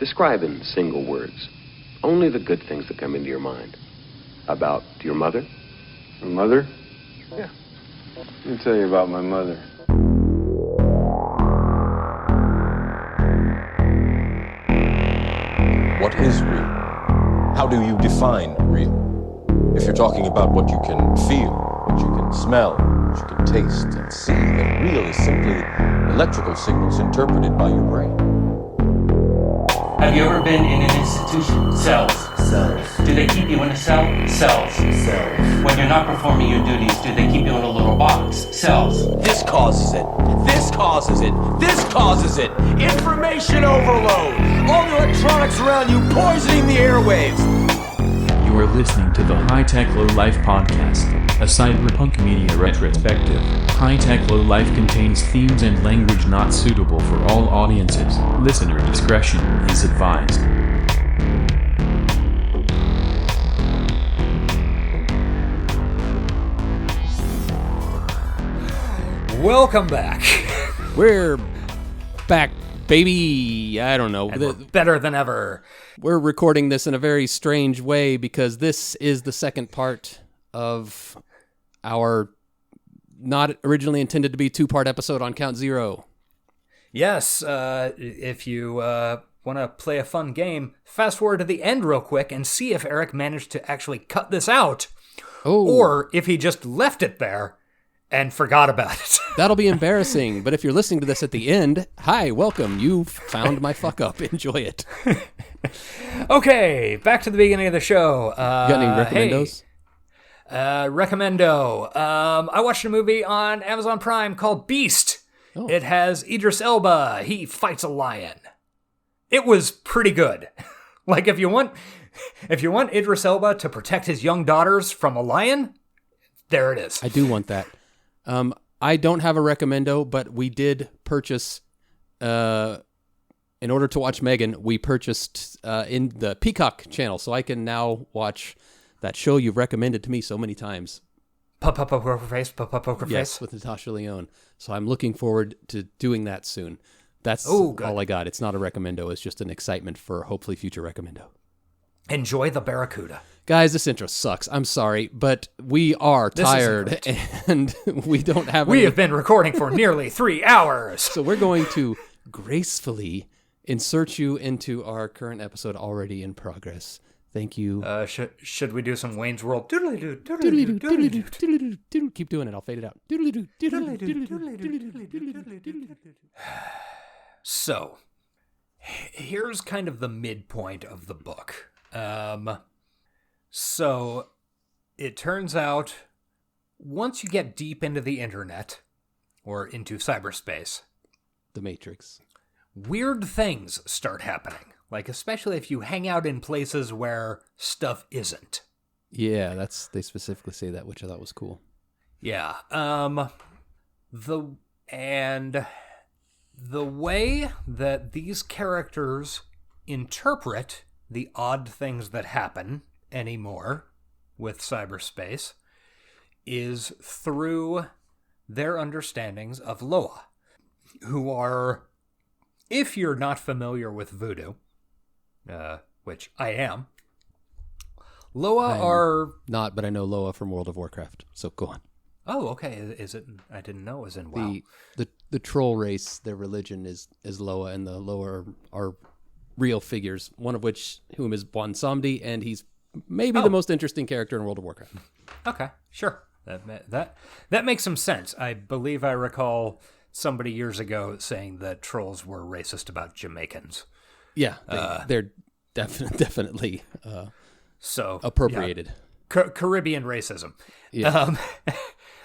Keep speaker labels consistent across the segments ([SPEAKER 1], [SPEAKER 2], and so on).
[SPEAKER 1] Describe in single words only the good things that come into your mind. About your mother?
[SPEAKER 2] My mother?
[SPEAKER 1] Yeah.
[SPEAKER 2] Let me tell you about my mother.
[SPEAKER 3] What is real? How do you define real? If you're talking about what you can feel, what you can smell, what you can taste and see, then real is simply electrical signals interpreted by your brain.
[SPEAKER 4] Have you ever been in an institution? Cells.
[SPEAKER 5] Cells.
[SPEAKER 4] Do they keep you in a cell? Cells.
[SPEAKER 5] Cells.
[SPEAKER 4] When you're not performing your duties, do they keep you in a little box? Cells.
[SPEAKER 3] This causes it. This causes it. This causes it. Information overload. All the electronics around you poisoning the airwaves.
[SPEAKER 6] You are listening to the High Tech Low Life podcast, a Cyberpunk media retrospective. High Tech Low Life contains themes and language not suitable for all audiences. Listener discretion is advised.
[SPEAKER 7] Welcome back.
[SPEAKER 8] We're back, baby. I don't know.
[SPEAKER 7] We're better than ever.
[SPEAKER 8] We're recording this in a very strange way because this is the second part of our not originally intended to be two-part episode on Count Zero.
[SPEAKER 7] Yes, if you want to play a fun game, fast forward to the end real quick and see if Eric managed to actually cut this out.
[SPEAKER 8] Oh.
[SPEAKER 7] Or if he just left it there and forgot about it.
[SPEAKER 8] That'll be embarrassing, but if you're listening to this at the end, hi, welcome. You found my fuck up. Enjoy it.
[SPEAKER 7] Okay, back to the beginning of the show.
[SPEAKER 8] Got any recommendos?
[SPEAKER 7] Recommendo. I watched a movie on Amazon Prime called Beast. Oh. It has Idris Elba. He fights a lion. It was pretty good. Like if you want Idris Elba to protect his young daughters from a lion, there it is.
[SPEAKER 8] I do want that. I don't have a recommendo, but we did purchase, in order to watch Megan, we purchased in the Peacock channel, so I can now watch that show you've recommended to me so many times.
[SPEAKER 7] Poker Face.
[SPEAKER 8] Yes, with Natasha Lyonne. So I'm looking forward to doing that soon. That's all I got. It's not a recommendo. It's just an excitement for hopefully future recommendo.
[SPEAKER 7] Enjoy the Barracuda.
[SPEAKER 8] Guys, this intro sucks. I'm sorry, but we are tired and we don't have
[SPEAKER 7] We have been recording for nearly 3 hours.
[SPEAKER 8] So we're going to gracefully insert you into our current episode already in progress. Thank you.
[SPEAKER 7] Should we do some Wayne's World?
[SPEAKER 8] Keep doing it. I'll fade it out.
[SPEAKER 7] So, here's kind of the midpoint of the book. So, it turns out, once you get deep into the internet, or into cyberspace,
[SPEAKER 8] the Matrix,
[SPEAKER 7] weird things start happening. Like, especially if you hang out in places where stuff isn't.
[SPEAKER 8] Yeah, they specifically say that, which I thought was cool.
[SPEAKER 7] Yeah. The way that these characters interpret the odd things that happen anymore with cyberspace is through their understandings of Loa, who are, if you're not familiar with voodoo, which I am, Loa are
[SPEAKER 8] not, but I know Loa from World of Warcraft. So go on.
[SPEAKER 7] Oh, okay. Is it? I didn't know it was in WoW.
[SPEAKER 8] The troll race, their religion is Loa, and the Loa are real figures. One of whom is Bwansamdi, and he's maybe the most interesting character in World of Warcraft.
[SPEAKER 7] Okay, sure. That makes some sense. I believe I recall somebody years ago saying that trolls were racist about Jamaicans.
[SPEAKER 8] Yeah, they're definitely appropriated.
[SPEAKER 7] Yeah. Caribbean racism.
[SPEAKER 8] Yeah.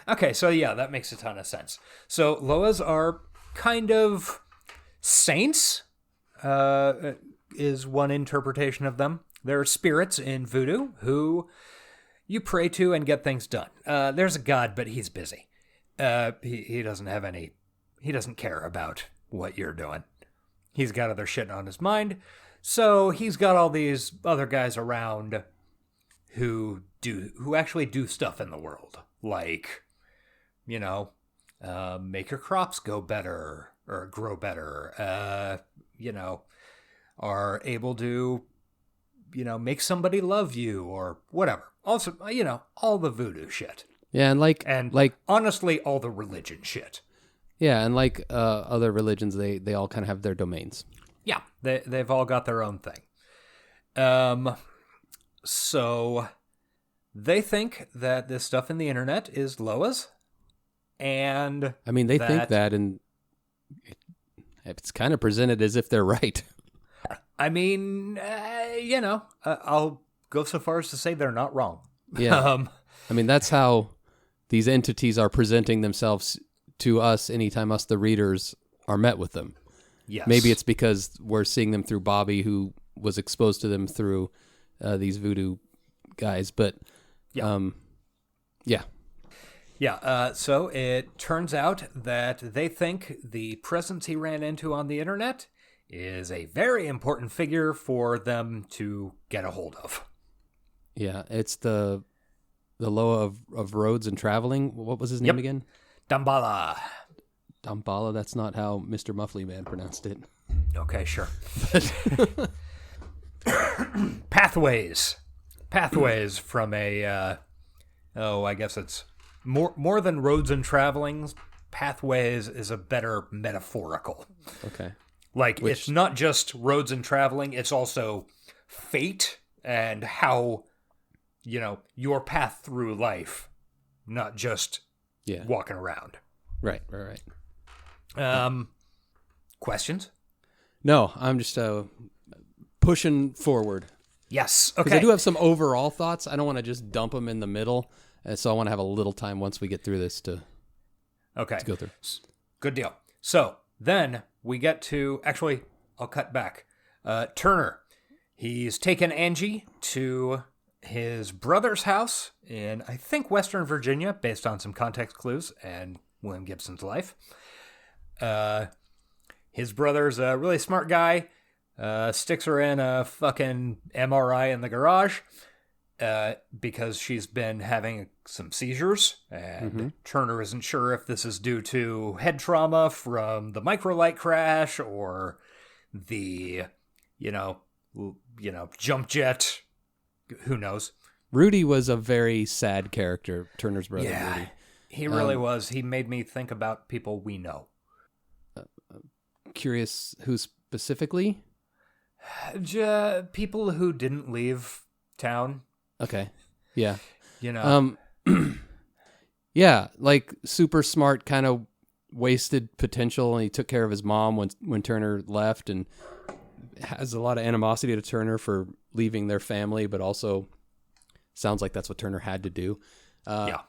[SPEAKER 7] Okay, so yeah, that makes a ton of sense. So Loas are kind of saints, is one interpretation of them. They're spirits in voodoo who you pray to and get things done. There's a god, but he's busy. He doesn't care about what you're doing. He's got other shit on his mind. So he's got all these other guys around who actually do stuff in the world. Like, make your crops go better or grow better. are able to, make somebody love you or whatever. Also, all the voodoo shit.
[SPEAKER 8] Yeah, and like
[SPEAKER 7] honestly, all the religion shit.
[SPEAKER 8] Yeah, and like other religions, they all kind of have their domains.
[SPEAKER 7] Yeah, they've all got their own thing. So they think that this stuff in the internet is Loa's, and
[SPEAKER 8] I mean, they think that, and it's kind of presented as if they're right.
[SPEAKER 7] I mean, I'll go so far as to say they're not wrong.
[SPEAKER 8] Yeah. I mean, that's how these entities are presenting themselves to us anytime us, the readers, are met with them.
[SPEAKER 7] Yes.
[SPEAKER 8] Maybe it's because we're seeing them through Bobby, who was exposed to them through these voodoo guys. But, yeah.
[SPEAKER 7] So it turns out that they think the presence he ran into on the internet is a very important figure for them to get a hold of.
[SPEAKER 8] Yeah, it's the Loa of roads and traveling. What was his name again?
[SPEAKER 7] Damballa.
[SPEAKER 8] Damballa, that's not how Mr. Muffly Man pronounced it.
[SPEAKER 7] Okay, sure. Pathways from a, I guess it's more than roads and travelings. Pathways is a better metaphorical.
[SPEAKER 8] Okay.
[SPEAKER 7] Like, it's not just roads and traveling, it's also fate and how, your path through life, not just walking around.
[SPEAKER 8] Right.
[SPEAKER 7] Questions?
[SPEAKER 8] No, I'm just pushing forward.
[SPEAKER 7] Yes, okay.
[SPEAKER 8] Because I do have some overall thoughts. I don't want to just dump them in the middle, so I want to have a little time once we get through this to go through.
[SPEAKER 7] Good deal. So, then we get to, actually, I'll cut back. Turner, he's taken Angie to his brother's house in, I think, Western Virginia, based on some context clues and William Gibson's life. His brother's a really smart guy, sticks her in a fucking MRI in the garage because she's been having some seizures, and Turner isn't sure if this is due to head trauma from the microlight crash or the, jump jet. Who knows?
[SPEAKER 8] Rudy was a very sad character, Turner's brother.
[SPEAKER 7] Yeah,
[SPEAKER 8] Rudy.
[SPEAKER 7] He really was. He made me think about people we know.
[SPEAKER 8] Curious who specifically?
[SPEAKER 7] People who didn't leave town.
[SPEAKER 8] Okay. Yeah.
[SPEAKER 7] Yeah,
[SPEAKER 8] like super smart, kind of wasted potential, and he took care of his mom when Turner left, and has a lot of animosity to Turner for leaving their family, but also sounds like that's what Turner had to do.
[SPEAKER 7] Yeah.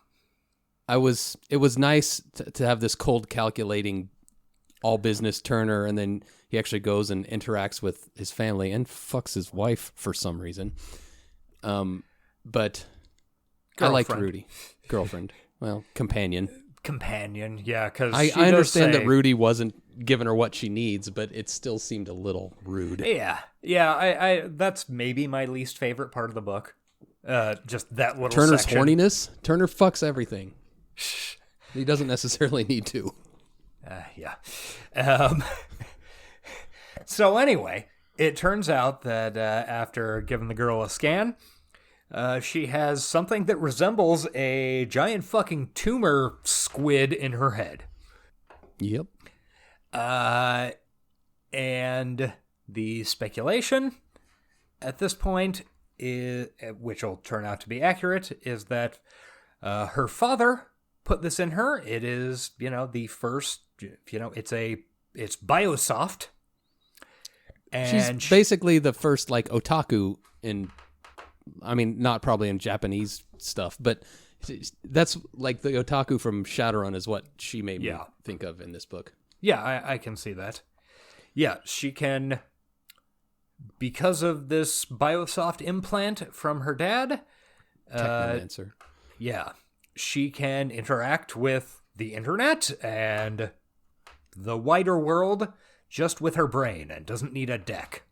[SPEAKER 8] It was nice to have this cold, calculating, all business Turner, and then he actually goes and interacts with his family and fucks his wife for some reason. But
[SPEAKER 7] Girlfriend.
[SPEAKER 8] I liked Rudy. Girlfriend. Well, companion,
[SPEAKER 7] yeah, because
[SPEAKER 8] I understand that Rudy wasn't giving her what she needs, but it still seemed a little rude.
[SPEAKER 7] Yeah, I that's maybe my least favorite part of the book. Just that little
[SPEAKER 8] Turner's
[SPEAKER 7] section.
[SPEAKER 8] horniness. Turner fucks everything. He doesn't necessarily need to.
[SPEAKER 7] Yeah. So anyway, it turns out that after giving the girl a scan, she has something that resembles a giant fucking tumor squid in her head.
[SPEAKER 8] Yep.
[SPEAKER 7] And the speculation at this point, which will turn out to be accurate, is that her father put this in her. It is, the first, it's Biosoft. And
[SPEAKER 8] she's basically the first, like, otaku not probably in Japanese stuff, but that's like the otaku from Shadowrun is what she made me think of in this book.
[SPEAKER 7] Yeah, I can see that. Yeah, she can, because of this Biosoft implant from her dad.
[SPEAKER 8] Technomancer.
[SPEAKER 7] Yeah, she can interact with the internet and the wider world just with her brain and doesn't need a deck.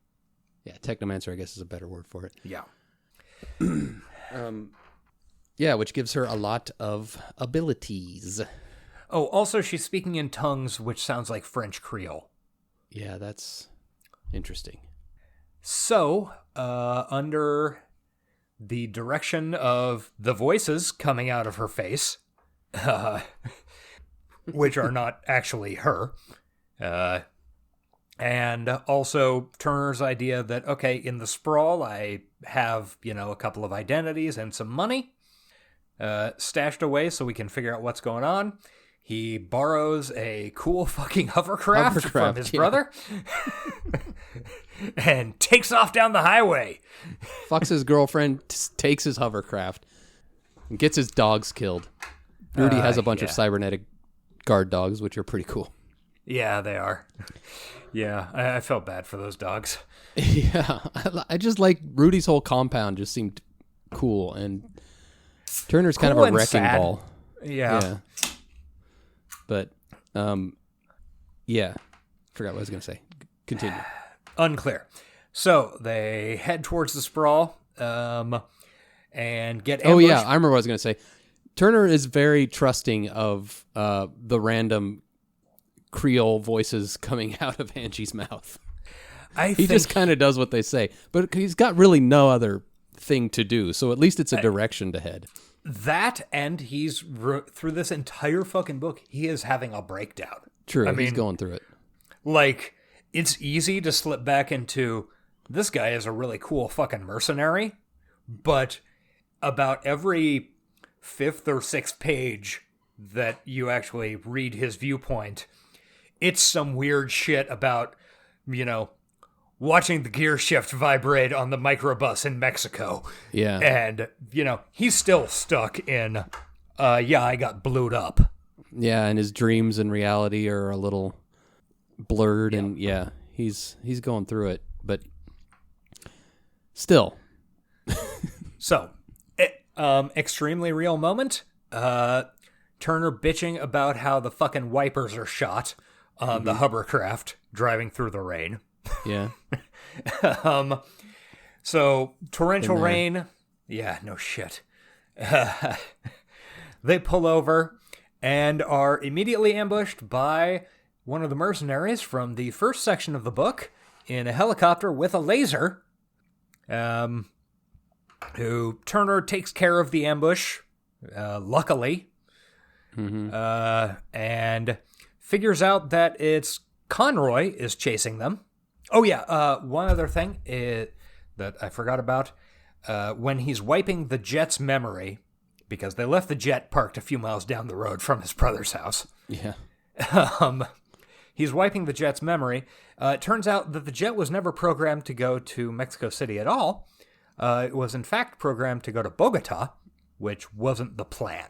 [SPEAKER 8] Yeah, Technomancer, I guess, is a better word for it.
[SPEAKER 7] Yeah.
[SPEAKER 8] Yeah, which gives her a lot of abilities.
[SPEAKER 7] Oh, also she's speaking in tongues, which sounds like French Creole.
[SPEAKER 8] Yeah, that's interesting.
[SPEAKER 7] So, under the direction of the voices coming out of her face, which are not actually her, and also Turner's idea that, okay, in the Sprawl, I have, a couple of identities and some money stashed away so we can figure out what's going on. He borrows a cool fucking hovercraft from his brother and takes off down the highway.
[SPEAKER 8] Fucks his girlfriend, takes his hovercraft, and gets his dogs killed. Rudy has a bunch of cybernetic guard dogs, which are pretty cool.
[SPEAKER 7] Yeah, they are. Yeah, I felt bad for those dogs.
[SPEAKER 8] Yeah, I just like Rudy's whole compound just seemed cool, and Turner's kind of a wrecking ball.
[SPEAKER 7] Yeah.
[SPEAKER 8] But, forgot what I was going to say. Continue.
[SPEAKER 7] Unclear. So they head towards the Sprawl and get ambushed.
[SPEAKER 8] Oh, yeah, I remember what I was going to say. Turner is very trusting of the random Creole voices coming out of Angie's mouth. He just kind of does what they say. But he's got really no other thing to do, so at least it's a direction to head.
[SPEAKER 7] That, and he's, through this entire fucking book, he is having a breakdown.
[SPEAKER 8] True, he's going through it.
[SPEAKER 7] Like, it's easy to slip back into, this guy is a really cool fucking mercenary, but about every 5th or 6th page that you actually read his viewpoint, it's some weird shit about, watching the gear shift vibrate on the microbus in Mexico.
[SPEAKER 8] Yeah.
[SPEAKER 7] And, he's still stuck in, I got blued up.
[SPEAKER 8] Yeah, and his dreams and reality are a little blurred, and he's going through it, but still.
[SPEAKER 7] So, extremely real moment. Turner bitching about how the fucking wipers are shot on the hovercraft driving through the rain.
[SPEAKER 8] Yeah.
[SPEAKER 7] So torrential rain. Yeah, no shit. They pull over and are immediately ambushed by one of the mercenaries from the first section of the book in a helicopter with a laser, who Turner takes care of the ambush, luckily, and figures out that it's Conroy is chasing them. Oh, yeah, one other thing that I forgot about. When he's wiping the jet's memory, because they left the jet parked a few miles down the road from his brother's house.
[SPEAKER 8] Yeah.
[SPEAKER 7] He's wiping the jet's memory. It turns out that the jet was never programmed to go to Mexico City at all. It was, in fact, programmed to go to Bogota, which wasn't the plan.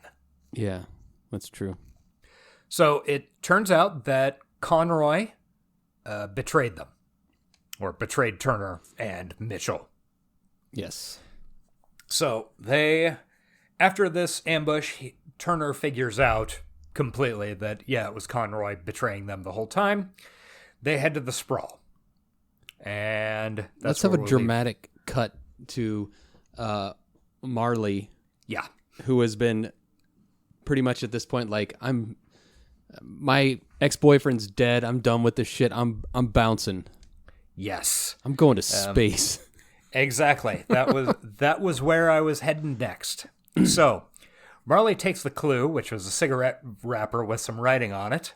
[SPEAKER 8] Yeah, that's true.
[SPEAKER 7] So it turns out that Conroy betrayed them. Or betrayed Turner and Mitchell.
[SPEAKER 8] Yes.
[SPEAKER 7] So after this ambush, Turner figures out completely that, it was Conroy betraying them the whole time. They head to the Sprawl. And
[SPEAKER 8] let's have a dramatic cut to Marley.
[SPEAKER 7] Yeah.
[SPEAKER 8] Who has been pretty much at this point like, my ex-boyfriend's dead. I'm done with this shit. I'm bouncing.
[SPEAKER 7] Yes.
[SPEAKER 8] I'm going to space.
[SPEAKER 7] Exactly. That was where I was heading next. So, Marley takes the clue, which was a cigarette wrapper with some writing on it,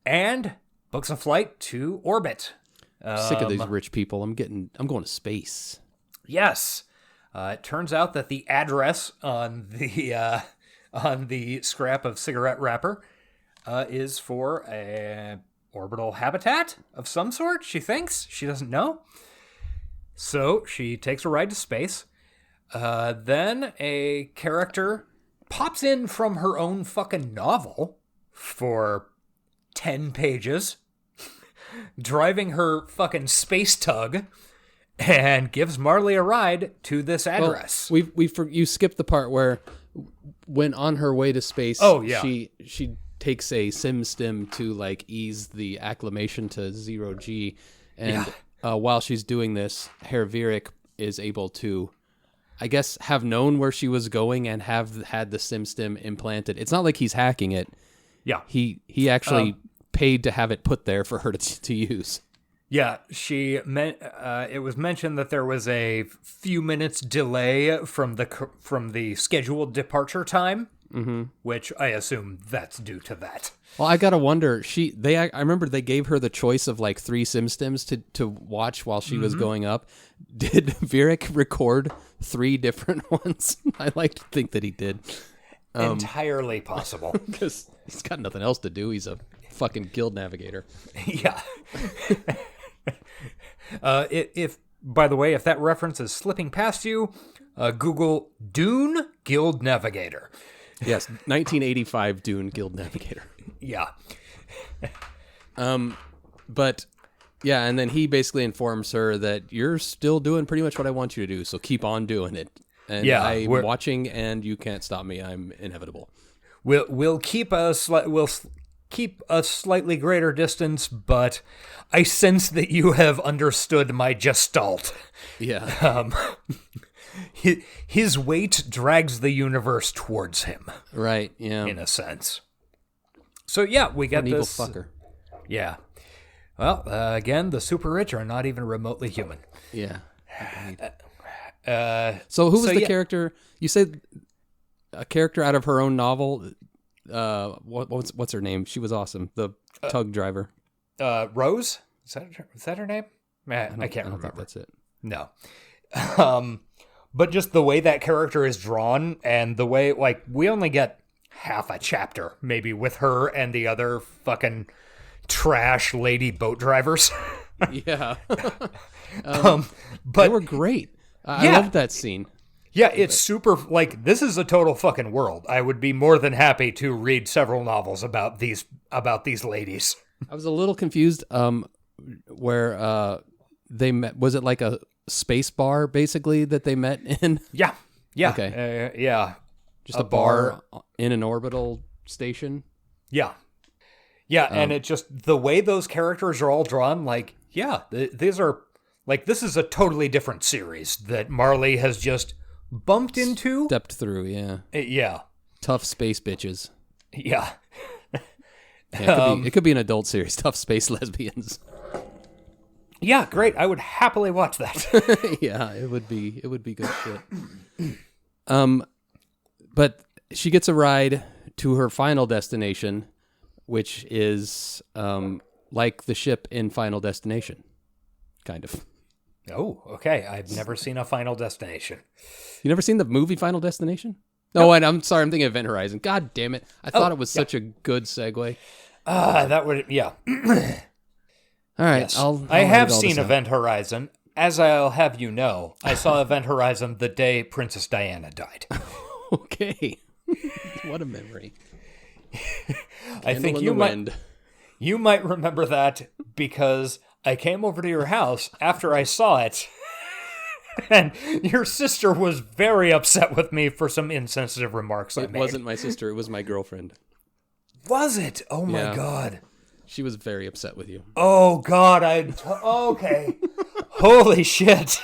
[SPEAKER 7] and books a flight to orbit.
[SPEAKER 8] Sick of these rich people. I'm going to space.
[SPEAKER 7] Yes. It turns out that the address on the scrap of cigarette wrapper is for a orbital habitat of some sort, she thinks. She doesn't know. So she takes a ride to space. Then a character pops in from her own fucking novel for 10 pages, driving her fucking space tug, and gives Marley a ride to this address.
[SPEAKER 8] Well, you skipped the part where when on her way to space, she takes a sim stim to like ease the acclimation to 0G, and while she's doing this, Herr Vierick is able to, I guess, have known where she was going and have had the sim stim implanted. It's not like he's hacking it.
[SPEAKER 7] Yeah,
[SPEAKER 8] he actually paid to have it put there for her to use.
[SPEAKER 7] Yeah, it was mentioned that there was a few minutes delay from the scheduled departure time, which I assume that's due to that.
[SPEAKER 8] Well, I gotta wonder. I remember they gave her the choice of like 3 SimStims to watch while she was going up. Did Virik record 3 different ones? I like to think that he did.
[SPEAKER 7] Entirely possible.
[SPEAKER 8] Because he's got nothing else to do. He's a fucking guild navigator.
[SPEAKER 7] Yeah. If by the way, if that reference is slipping past you, Google Dune Guild Navigator.
[SPEAKER 8] Yes, 1985 Dune Guild Navigator.
[SPEAKER 7] Yeah.
[SPEAKER 8] But yeah, and then he basically informs her that you're still doing pretty much what I want you to do, so keep on doing it. And
[SPEAKER 7] yeah,
[SPEAKER 8] I'm watching, and you can't stop me. I'm inevitable.
[SPEAKER 7] We'll keep a slightly greater distance, but I sense that you have understood my gestalt.
[SPEAKER 8] Yeah.
[SPEAKER 7] His weight drags the universe towards him.
[SPEAKER 8] Right. Yeah.
[SPEAKER 7] In a sense. So yeah, we got
[SPEAKER 8] evil
[SPEAKER 7] this.
[SPEAKER 8] Fucker.
[SPEAKER 7] Yeah. Well, again, the super rich are not even remotely human.
[SPEAKER 8] Yeah. So who was the character? You said a character out of her own novel. What's her name? She was awesome. The tug driver.
[SPEAKER 7] Rose? Is that her name? I can't remember.
[SPEAKER 8] That's it.
[SPEAKER 7] No. But just the way that character is drawn and the way, like, we only get half a chapter, maybe, with her and the other fucking trash lady boat drivers.
[SPEAKER 8] Yeah.
[SPEAKER 7] But
[SPEAKER 8] they were great. I loved that scene.
[SPEAKER 7] Yeah, it's super, like, this is a total fucking world. I would be more than happy to read several novels about these ladies.
[SPEAKER 8] I was a little confused where they met. Was it like a space bar, basically, that they met in?
[SPEAKER 7] Yeah.
[SPEAKER 8] Okay.
[SPEAKER 7] Yeah.
[SPEAKER 8] Just a bar in an orbital station?
[SPEAKER 7] Yeah. Yeah, and it just, the way those characters are all drawn, like, yeah, these are, like, this is a totally different series that Marley has just bumped into.
[SPEAKER 8] Stepped through, yeah.
[SPEAKER 7] Yeah.
[SPEAKER 8] Tough space bitches.
[SPEAKER 7] Yeah.
[SPEAKER 8] It could be an adult series, Tough Space Lesbians.
[SPEAKER 7] Yeah, great. I would happily watch that.
[SPEAKER 8] Yeah, it would be good shit. But she gets a ride to her final destination, which is like the ship in Final Destination, kind of.
[SPEAKER 7] Oh, okay. I've never seen a Final Destination.
[SPEAKER 8] You never seen the movie Final Destination? No, and I'm sorry, I'm thinking Event Horizon. God damn it. I thought it was such a good segue.
[SPEAKER 7] That would, yeah.
[SPEAKER 8] All right.
[SPEAKER 7] Yes.
[SPEAKER 8] I
[SPEAKER 7] have seen Event Horizon. As I'll have you know, I saw Event Horizon the day Princess Diana died.
[SPEAKER 8] Okay. What a memory.
[SPEAKER 7] I think you might remember that because I came over to your house after I saw it, and your sister was very upset with me for some insensitive remarks I made.
[SPEAKER 8] It wasn't my sister. It was my girlfriend.
[SPEAKER 7] Was it? Oh, my God.
[SPEAKER 8] She was very upset with you.
[SPEAKER 7] Oh, God. Okay. Holy shit.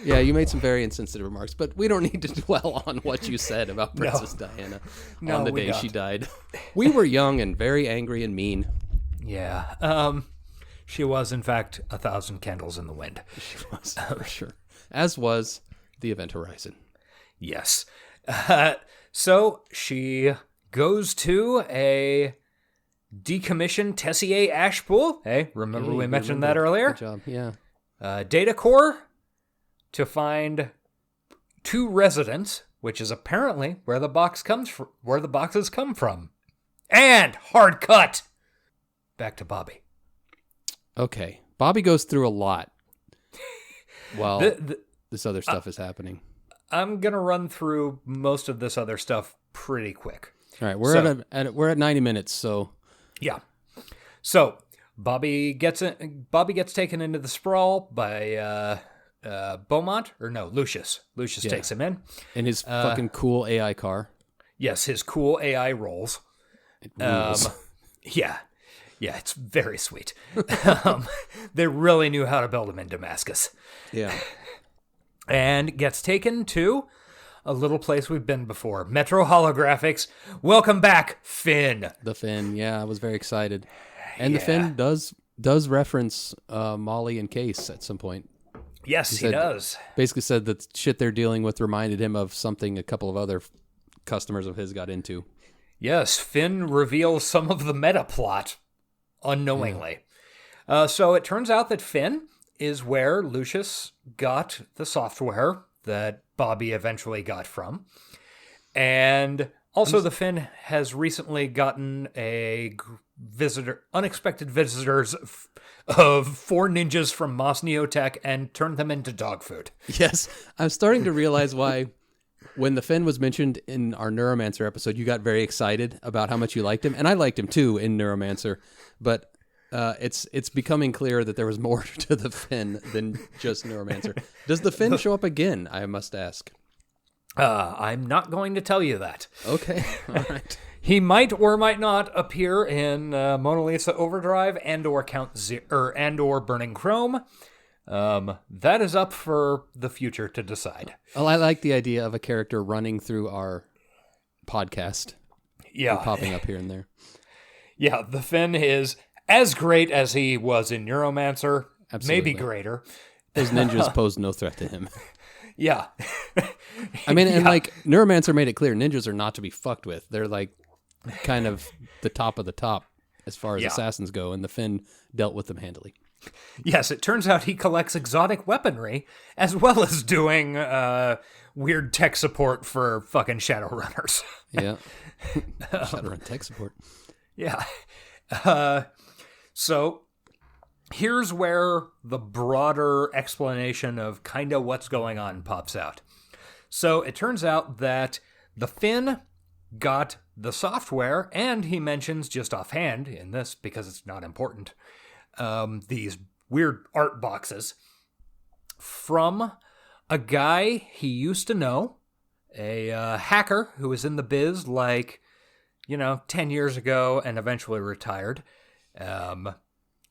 [SPEAKER 8] Yeah, you made some very insensitive remarks, but we don't need to dwell on what you said about Princess Diana on the day she died. We were young and very angry and mean.
[SPEAKER 7] Yeah. She was, in fact, 1,000 candles in the wind.
[SPEAKER 8] She was, for sure. As was the Event Horizon.
[SPEAKER 7] Yes. So she goes to a decommissioned Tessier ash pool. Hey, remember we mentioned that earlier?
[SPEAKER 8] Good job, yeah.
[SPEAKER 7] Data core to find 2 residents, which is apparently where the boxes come from. And hard cut. Back to Bobby.
[SPEAKER 8] Okay. Bobby goes through a lot while this other stuff is happening.
[SPEAKER 7] I'm going to run through most of this other stuff pretty quick.
[SPEAKER 8] All right, we're at 90 minutes, so
[SPEAKER 7] yeah. So Bobby gets taken into the Sprawl by Beaumont, or no, Lucius. Lucius takes him in
[SPEAKER 8] his fucking cool AI car.
[SPEAKER 7] Yes, his cool AI rolls.
[SPEAKER 8] It rules.
[SPEAKER 7] Yeah, it's very sweet. They really knew how to build him in Damascus.
[SPEAKER 8] Yeah.
[SPEAKER 7] And gets taken to a little place we've been before. Metro Holographics. Welcome back, Finn.
[SPEAKER 8] The Finn, yeah, I was very excited. And the
[SPEAKER 7] Yeah.
[SPEAKER 8] Finn does reference Molly and Case at some point.
[SPEAKER 7] Yes, he does.
[SPEAKER 8] Basically said that shit they're dealing with reminded him of something a couple of other customers of his got into.
[SPEAKER 7] Yes, Finn reveals some of the meta plot unknowingly. So it turns out that Finn is where Lucius got the software that Bobby eventually got from. And also the Finn has recently gotten unexpected visitors of 4 ninjas from Mos Neotech and turned them into dog food.
[SPEAKER 8] Yes, I'm starting to realize why when the Finn was mentioned in our Neuromancer episode, you got very excited about how much you liked him. And I liked him too in Neuromancer, but it's becoming clear that there was more to the Finn than just Neuromancer. Does the Finn show up again, I must ask?
[SPEAKER 7] I'm not going to tell you that.
[SPEAKER 8] Okay, all right.
[SPEAKER 7] He might or might not appear in Mona Lisa Overdrive and/or and/or Burning Chrome. That is up for the future to decide.
[SPEAKER 8] Well, I like the idea of a character running through our podcast.
[SPEAKER 7] Yeah,
[SPEAKER 8] popping up here and there.
[SPEAKER 7] Yeah, the Finn is as great as he was in Neuromancer.
[SPEAKER 8] Absolutely.
[SPEAKER 7] Maybe greater.
[SPEAKER 8] Those ninjas pose no threat to him.
[SPEAKER 7] Yeah.
[SPEAKER 8] I mean, and like Neuromancer made it clear, ninjas are not to be fucked with. They're like kind of the top of the top as far as assassins go, and the Finn dealt with them handily.
[SPEAKER 7] Yes, it turns out he collects exotic weaponry as well as doing weird tech support for fucking Shadowrunners.
[SPEAKER 8] Yeah. Shadowrun tech support.
[SPEAKER 7] Yeah. So here's where the broader explanation of kind of what's going on pops out. So it turns out that the Finn got the software, and he mentions just offhand in this, because it's not important, these weird art boxes from a guy he used to know, a hacker who was in the biz 10 years ago and eventually retired.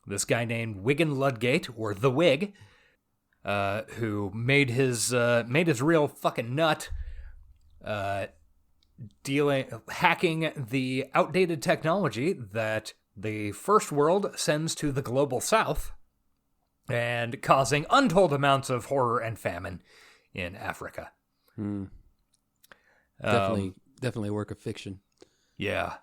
[SPEAKER 7] This guy named Wigan Ludgate, or The Wig, who made his real fucking nut hacking the outdated technology that the First World sends to the Global South and causing untold amounts of horror and famine in Africa.
[SPEAKER 8] Definitely a work of fiction.
[SPEAKER 7] Yeah.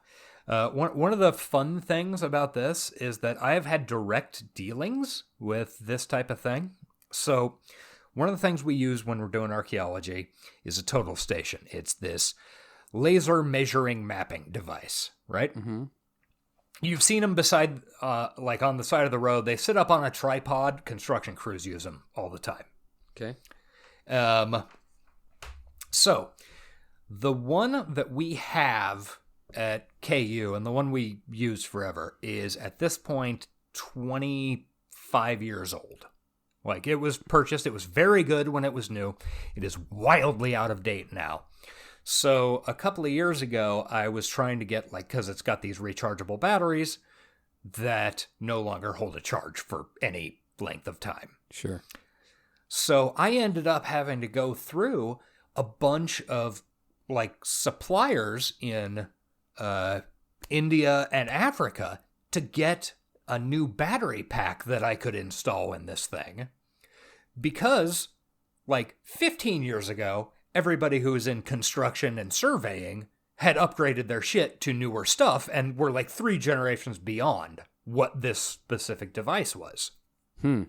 [SPEAKER 7] One of the fun things about this is that I have had direct dealings with this type of thing. So one of the things we use when we're doing archaeology is a total station. It's this laser measuring mapping device, right? Mm-hmm. You've seen them beside, on the side of the road. They sit up on a tripod. Construction crews use them all the time.
[SPEAKER 8] Okay.
[SPEAKER 7] So the one that we have at KU, and the one we used forever, is at this point 25 years old. Like, it was purchased, it was very good when it was new. It is wildly out of date now. So a couple of years ago, I was trying to get, because it's got these rechargeable batteries that no longer hold a charge for any length of time.
[SPEAKER 8] Sure.
[SPEAKER 7] So I ended up having to go through a bunch of, suppliers in India and Africa to get a new battery pack that I could install in this thing. Because, 15 years ago, everybody who was in construction and surveying had upgraded their shit to newer stuff and were 3 generations beyond what this specific device was.
[SPEAKER 8] But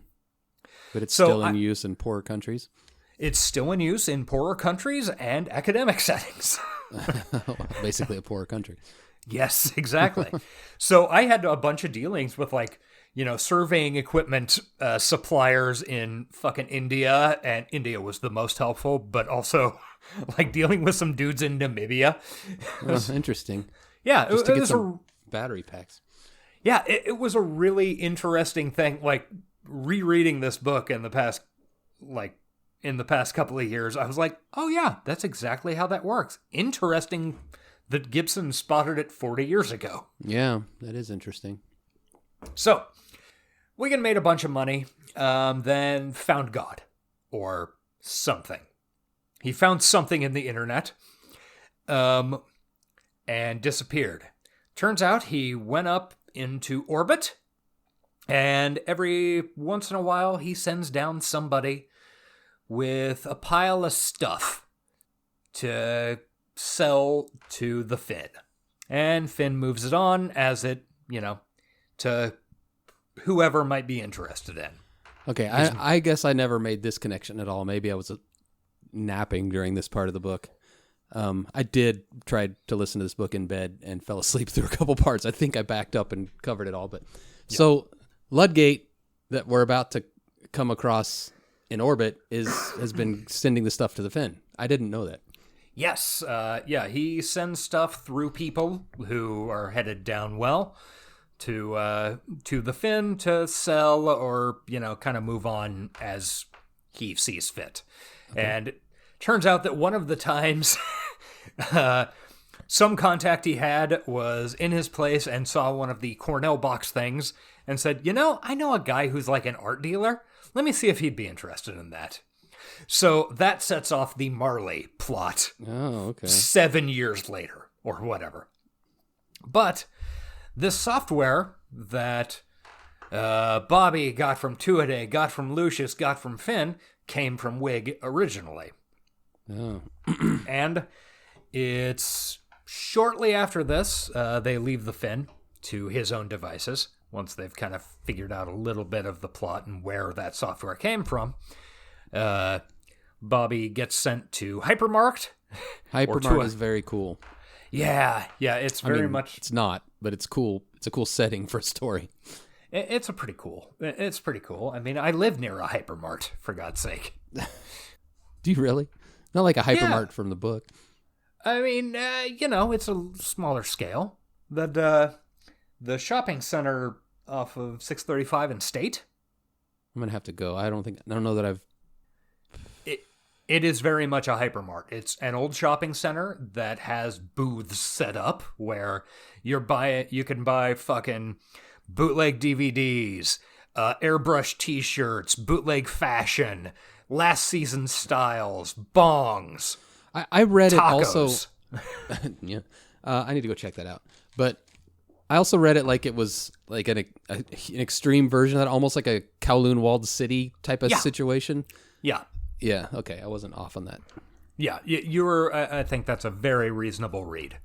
[SPEAKER 8] it's still in use in poorer countries?
[SPEAKER 7] It's still in use in poorer countries and academic settings.
[SPEAKER 8] Basically a poorer country.
[SPEAKER 7] Yes, exactly. So I had a bunch of dealings with surveying equipment suppliers in fucking India, and India was the most helpful, but also dealing with some dudes in Namibia.
[SPEAKER 8] Interesting.
[SPEAKER 7] Yeah,
[SPEAKER 8] just to get some battery packs.
[SPEAKER 7] Yeah, it was a really interesting thing. Rereading this book in the past couple of years, I was like, oh yeah, that's exactly how that works. Interesting that Gibson spotted it 40 years ago.
[SPEAKER 8] Yeah, that is interesting.
[SPEAKER 7] So, Wigan made a bunch of money, then found God, or something. He found something in the internet, and disappeared. Turns out he went up into orbit, and every once in a while he sends down somebody with a pile of stuff to sell to the Finn. And Finn moves it on as it, to whoever might be interested in.
[SPEAKER 8] Okay, I guess I never made this connection at all. Maybe I was napping during this part of the book. I did try to listen to this book in bed and fell asleep through a couple parts. I think I backed up and covered it all. But So Ludgate, that we're about to come across in orbit, has been sending the stuff to the Finn. I didn't know that.
[SPEAKER 7] Yes, he sends stuff through people who are headed down well to the Finn to sell or, kind of move on as he sees fit. Okay. And it turns out that one of the times some contact he had was in his place and saw one of the Cornell box things and said, I know a guy who's like an art dealer. Let me see if he'd be interested in that. So that sets off the Marley plot.
[SPEAKER 8] Oh, okay.
[SPEAKER 7] 7 years later, or whatever. But this software that Bobby got from Tuatha, got from Lucius, got from Finn, came from Wig originally.
[SPEAKER 8] Oh.
[SPEAKER 7] And it's shortly after this, they leave the Finn to his own devices, once they've kind of figured out a little bit of the plot and where that software came from. Bobby gets sent to Hypermarkt.
[SPEAKER 8] Hypermarkt is very cool.
[SPEAKER 7] Yeah, it's very much...
[SPEAKER 8] It's not, but it's cool. It's a cool setting for a story.
[SPEAKER 7] It's pretty cool. It's pretty cool. I mean, I live near a Hypermarkt, for God's sake.
[SPEAKER 8] Do you really? Not like a Hypermarkt from the book.
[SPEAKER 7] I mean, it's a smaller scale. The shopping center off of 635 and State.
[SPEAKER 8] I'm going to have to go. I don't know that I've...
[SPEAKER 7] It is very much a Hypermart. It's an old shopping center that has booths set up where you can buy fucking bootleg DVDs, airbrush t-shirts, bootleg fashion, last season styles, bongs.
[SPEAKER 8] I read
[SPEAKER 7] tacos.
[SPEAKER 8] It also. Yeah, I need to go check that out. But I also read it like it was like an extreme version of that, almost like a Kowloon Walled City type of situation.
[SPEAKER 7] Yeah.
[SPEAKER 8] Yeah, okay, I wasn't off on that.
[SPEAKER 7] Yeah, you were. I think that's a very reasonable read.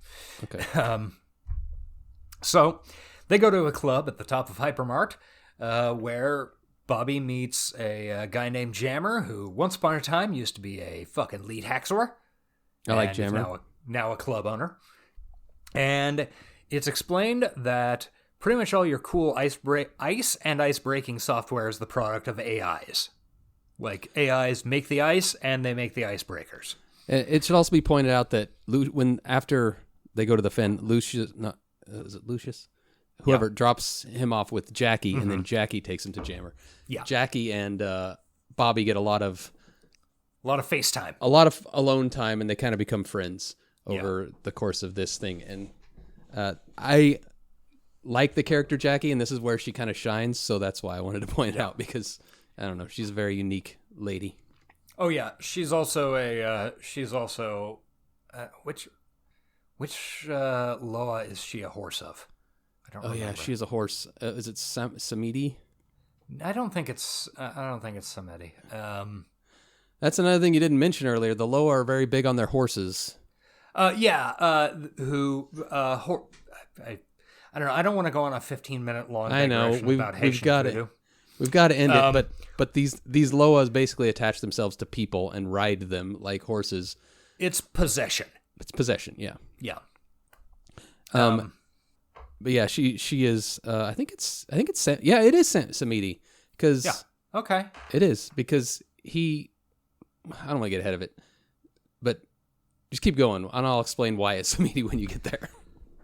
[SPEAKER 8] Okay.
[SPEAKER 7] So they go to a club at the top of Hypermart, where Bobby meets a guy named Jammer, who once upon a time used to be a fucking lead hacksaw.
[SPEAKER 8] I like Jammer.
[SPEAKER 7] Now a club owner. And it's explained that pretty much all your cool ice and ice breaking software is the product of AIs. Like, AIs make the ice, and they make the icebreakers.
[SPEAKER 8] It should also be pointed out that after they go to the Finn, Lucius, is it Lucius? Whoever drops him off with Jackie, and then Jackie takes him to Jammer. Yeah. Jackie and Bobby get a lot of
[SPEAKER 7] FaceTime.
[SPEAKER 8] A lot of alone time, and they kind of become friends over the course of this thing. And I like the character Jackie, and this is where she kind of shines, so that's why I wanted to point it out, because... I don't know. She's a very unique lady.
[SPEAKER 7] Oh yeah, she's also which Loa is she a horse of? I don't remember. Oh yeah,
[SPEAKER 8] she is a horse. Is it Samedi?
[SPEAKER 7] I don't think it's Samedi.
[SPEAKER 8] That's another thing you didn't mention earlier. The Loa are very big on their horses.
[SPEAKER 7] I don't know. I don't want to go on a 15-minute long digression about Haitian
[SPEAKER 8] we've got
[SPEAKER 7] voodoo.
[SPEAKER 8] it. We've got to end it, but these Loas basically attach themselves to people and ride them like horses.
[SPEAKER 7] It's possession.
[SPEAKER 8] Yeah.
[SPEAKER 7] Yeah.
[SPEAKER 8] But yeah, she is. I think it is Samedi because
[SPEAKER 7] okay,
[SPEAKER 8] it is because he. I don't want to get ahead of it, but just keep going, and I'll explain why it's Samedi when you get there.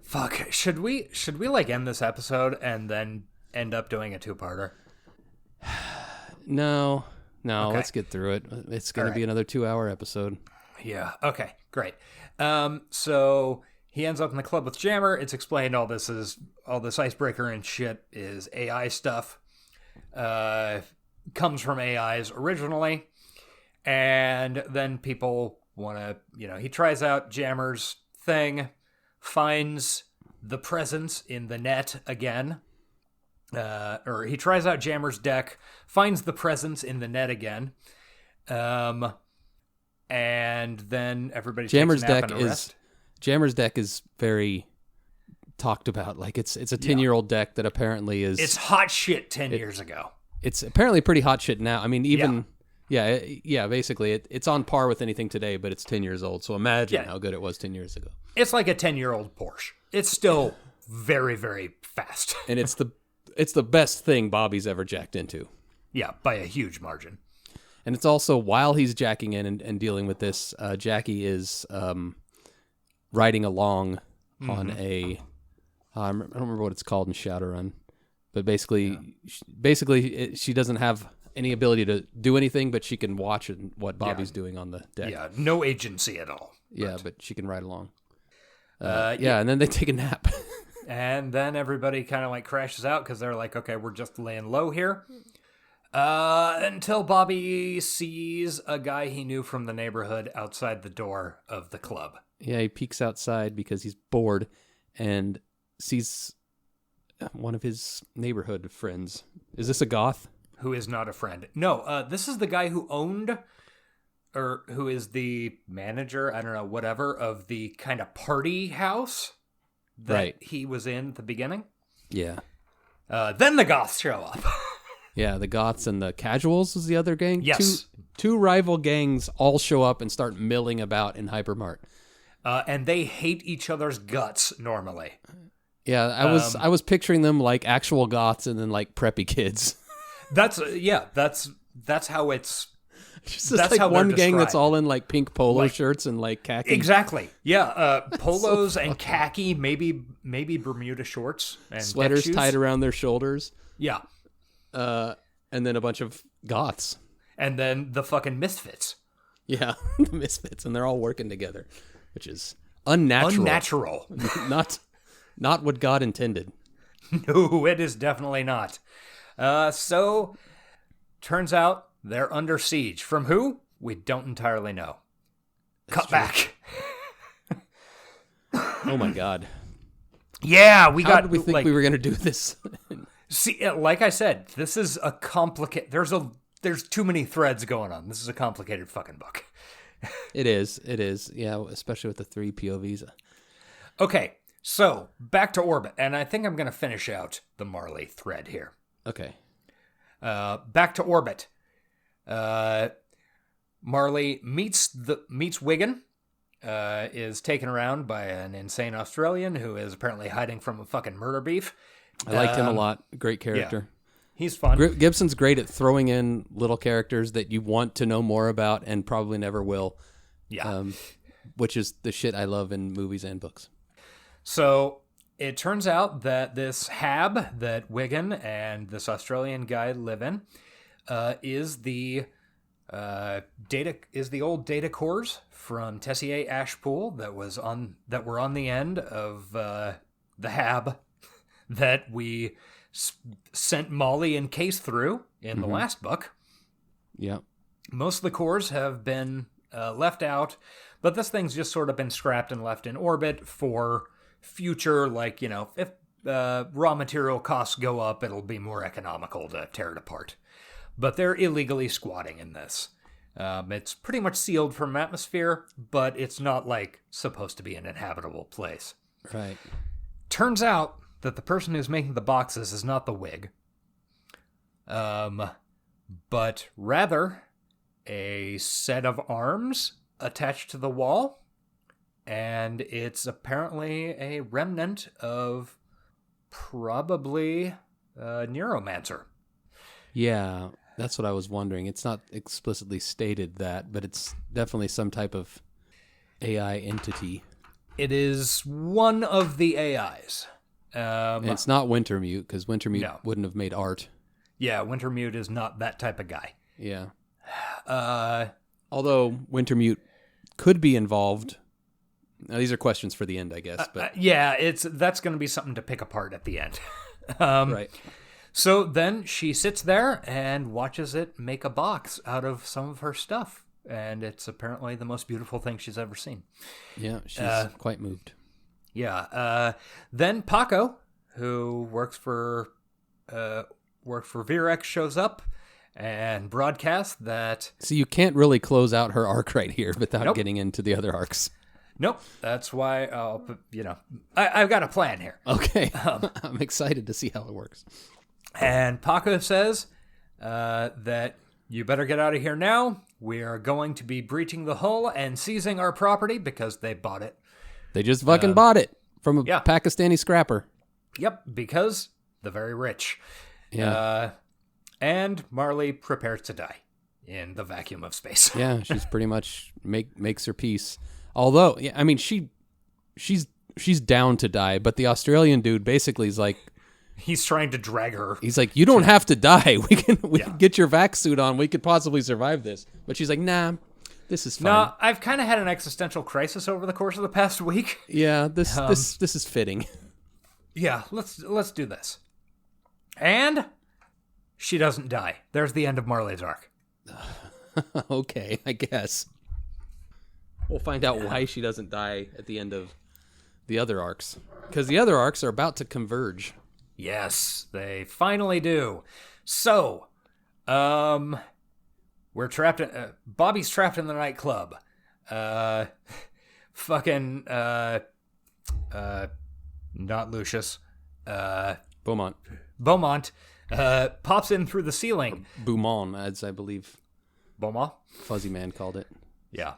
[SPEAKER 7] Fuck. Should we like end this episode and then end up doing a two-parter?
[SPEAKER 8] No, okay. Let's get through it. It's going to be another 2-hour episode.
[SPEAKER 7] Yeah, okay, great. So he ends up in the club with Jammer. It's explained all this icebreaker and shit is AI stuff. Comes from AIs originally. And then people want to, he tries out Jammer's thing, finds the presence in the net again. Or he tries out Jammer's deck, finds the presence in the net again. And then everybody
[SPEAKER 8] Jammer's
[SPEAKER 7] takes a nap
[SPEAKER 8] deck
[SPEAKER 7] and a rest.
[SPEAKER 8] Jammer's deck is very talked about. Like it's a 10-year-old deck that apparently is
[SPEAKER 7] It's hot shit 10 years ago.
[SPEAKER 8] It's apparently pretty hot shit now. I mean, even basically it's on par with anything today, but it's 10 years old. So imagine how good it was 10 years ago.
[SPEAKER 7] It's like a 10-year-old Porsche. It's still very, very fast.
[SPEAKER 8] And it's the best thing Bobby's ever jacked into.
[SPEAKER 7] Yeah, by a huge margin.
[SPEAKER 8] And it's also, while he's jacking in and dealing with this, Jackie is riding along on a... I don't remember what it's called in Shadowrun. But basically, she doesn't have any ability to do anything, but she can watch what Bobby's doing on the deck.
[SPEAKER 7] Yeah, no agency at all.
[SPEAKER 8] Yeah, but she can ride along. And then they take a nap.
[SPEAKER 7] And then everybody kind of like crashes out because they're like, okay, we're just laying low here. Until Bobby sees a guy he knew from the neighborhood outside the door of the club.
[SPEAKER 8] Yeah, he peeks outside because he's bored and sees one of his neighborhood friends. Is this a goth?
[SPEAKER 7] Who is not a friend. No, this is the guy who owned, or who is the manager, I don't know, whatever, of the kind of party house that he was in at the beginning.
[SPEAKER 8] Yeah.
[SPEAKER 7] Then the goths show up.
[SPEAKER 8] Yeah, the goths and the casuals is the other gang.
[SPEAKER 7] Yes.
[SPEAKER 8] Two rival gangs all show up and start milling about in Hypermart.
[SPEAKER 7] And they hate each other's guts normally.
[SPEAKER 8] Yeah, I was picturing them like actual goths and then like preppy kids.
[SPEAKER 7] That's how it's.
[SPEAKER 8] It's just like one gang that's all in like pink polo shirts and like khaki.
[SPEAKER 7] Exactly. Yeah, polos and khaki, maybe Bermuda shorts and
[SPEAKER 8] sweaters
[SPEAKER 7] shoes.
[SPEAKER 8] tied around their shoulders.
[SPEAKER 7] Yeah.
[SPEAKER 8] And then a bunch of goths.
[SPEAKER 7] And then the fucking misfits.
[SPEAKER 8] Yeah, the misfits, and they're all working together, which is unnatural. Not what God intended.
[SPEAKER 7] No, it is definitely not. So, turns out they're under siege. From who? We don't entirely know. Cut back.
[SPEAKER 8] Oh my God.
[SPEAKER 7] Yeah,
[SPEAKER 8] How did we think we were going to do this?
[SPEAKER 7] See, like I said, this is a complicated... There's too many threads going on. This is a complicated fucking book.
[SPEAKER 8] It is. Yeah, especially with the 3 POVs.
[SPEAKER 7] Okay, so back to Orbit. And I think I'm going to finish out the Marley thread here.
[SPEAKER 8] Okay.
[SPEAKER 7] Back to Orbit. Marley meets Wigan, is taken around by an insane Australian who is apparently hiding from a fucking murder beef.
[SPEAKER 8] I liked him a lot. Great character.
[SPEAKER 7] Yeah, he's fun.
[SPEAKER 8] Gibson's great at throwing in little characters that you want to know more about and probably never will.
[SPEAKER 7] Yeah.
[SPEAKER 8] Which is the shit I love in movies and books.
[SPEAKER 7] So it turns out that this hab that Wigan and this Australian guy live in is the old data cores from Tessier Ashpool that were on the end of the hab that we sent Molly and Case through in the last book.
[SPEAKER 8] Yeah.
[SPEAKER 7] Most of the cores have been left out, but this thing's just sort of been scrapped and left in orbit for future, like, if raw material costs go up, it'll be more economical to tear it apart. But they're illegally squatting in this. It's pretty much sealed from atmosphere, but it's not, like, supposed to be an inhabitable place.
[SPEAKER 8] Right.
[SPEAKER 7] Turns out that the person who's making the boxes is not the Whig, but rather a set of arms attached to the wall, and it's apparently a remnant of probably a Neuromancer.
[SPEAKER 8] Yeah, that's what I was wondering. It's not explicitly stated that, but it's definitely some type of AI entity.
[SPEAKER 7] It is one of the AIs.
[SPEAKER 8] And it's not Wintermute, because Wintermute wouldn't have made art.
[SPEAKER 7] Yeah, Wintermute is not that type of guy.
[SPEAKER 8] Yeah. Although Wintermute could be involved. Now, these are questions for the end, I guess. But
[SPEAKER 7] that's going to be something to pick apart at the end.
[SPEAKER 8] Right.
[SPEAKER 7] So then she sits there and watches it make a box out of some of her stuff. And it's apparently the most beautiful thing she's ever seen.
[SPEAKER 8] Yeah, she's quite moved.
[SPEAKER 7] Yeah. Then Paco, who works for Virex, shows up and broadcasts that...
[SPEAKER 8] So you can't really close out her arc right here without
[SPEAKER 7] Nope.
[SPEAKER 8] getting into the other arcs.
[SPEAKER 7] Nope. That's why, I've got a plan here.
[SPEAKER 8] Okay. I'm excited to see how it works.
[SPEAKER 7] And Paco says that you better get out of here now. We are going to be breaching the hull and seizing our property because they bought it.
[SPEAKER 8] They just fucking bought it from a
[SPEAKER 7] yeah.
[SPEAKER 8] Pakistani scrapper.
[SPEAKER 7] Yep, because the very rich.
[SPEAKER 8] Yeah.
[SPEAKER 7] And Marley prepares to die in the vacuum of space.
[SPEAKER 8] Yeah, she's pretty much makes her peace. Although, yeah, I mean, she's down to die, but the Australian dude basically is like,
[SPEAKER 7] He's trying to drag her.
[SPEAKER 8] he's like, you don't have to die. We can get your vac suit on. We could possibly survive this. But she's like, nah, this is fine.
[SPEAKER 7] No, I've kind of had an existential crisis over the course of the past week.
[SPEAKER 8] Yeah, this is fitting.
[SPEAKER 7] Yeah, let's do this. And she doesn't die. There's the end of Marley's arc.
[SPEAKER 8] Okay, I guess. We'll find out why she doesn't die at the end of the other arcs. Because the other arcs are about to converge.
[SPEAKER 7] Yes, they finally do. So, we're trapped in... Bobby's trapped in the nightclub. Not Lucius.
[SPEAKER 8] Beaumont.
[SPEAKER 7] Pops in through the ceiling.
[SPEAKER 8] Beaumont, as I believe
[SPEAKER 7] Beaumont?
[SPEAKER 8] Fuzzy Man called it.
[SPEAKER 7] Yeah.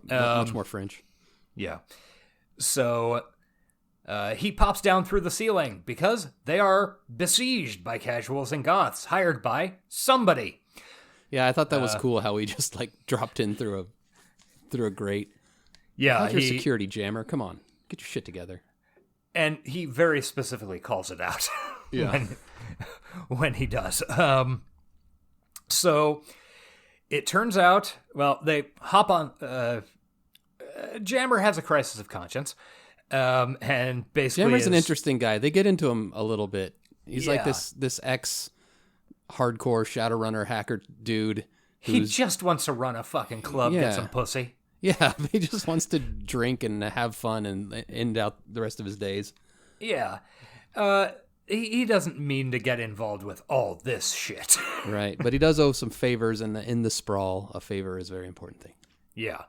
[SPEAKER 8] Much more French.
[SPEAKER 7] Yeah. So, he pops down through the ceiling because they are besieged by casuals and goths hired by somebody.
[SPEAKER 8] Yeah, I thought that was cool how he just like dropped in through a grate.
[SPEAKER 7] Yeah,
[SPEAKER 8] How's your security jammer? Come on, get your shit together.
[SPEAKER 7] And he very specifically calls it out when he does. So it turns out, well, they hop on. Jammer has a crisis of conscience, and basically
[SPEAKER 8] Jammer's an interesting guy. They get into him a little bit. He's like
[SPEAKER 7] Yeah.
[SPEAKER 8] this ex hardcore Shadowrunner hacker dude.
[SPEAKER 7] He just wants to run a fucking club,
[SPEAKER 8] Yeah.
[SPEAKER 7] get some pussy.
[SPEAKER 8] Yeah, he just wants to drink and have fun and end out the rest of his days.
[SPEAKER 7] Yeah. He doesn't mean to get involved with all this shit.
[SPEAKER 8] Right, but he does owe some favors, and in the Sprawl, a favor is a very important thing.
[SPEAKER 7] Yeah.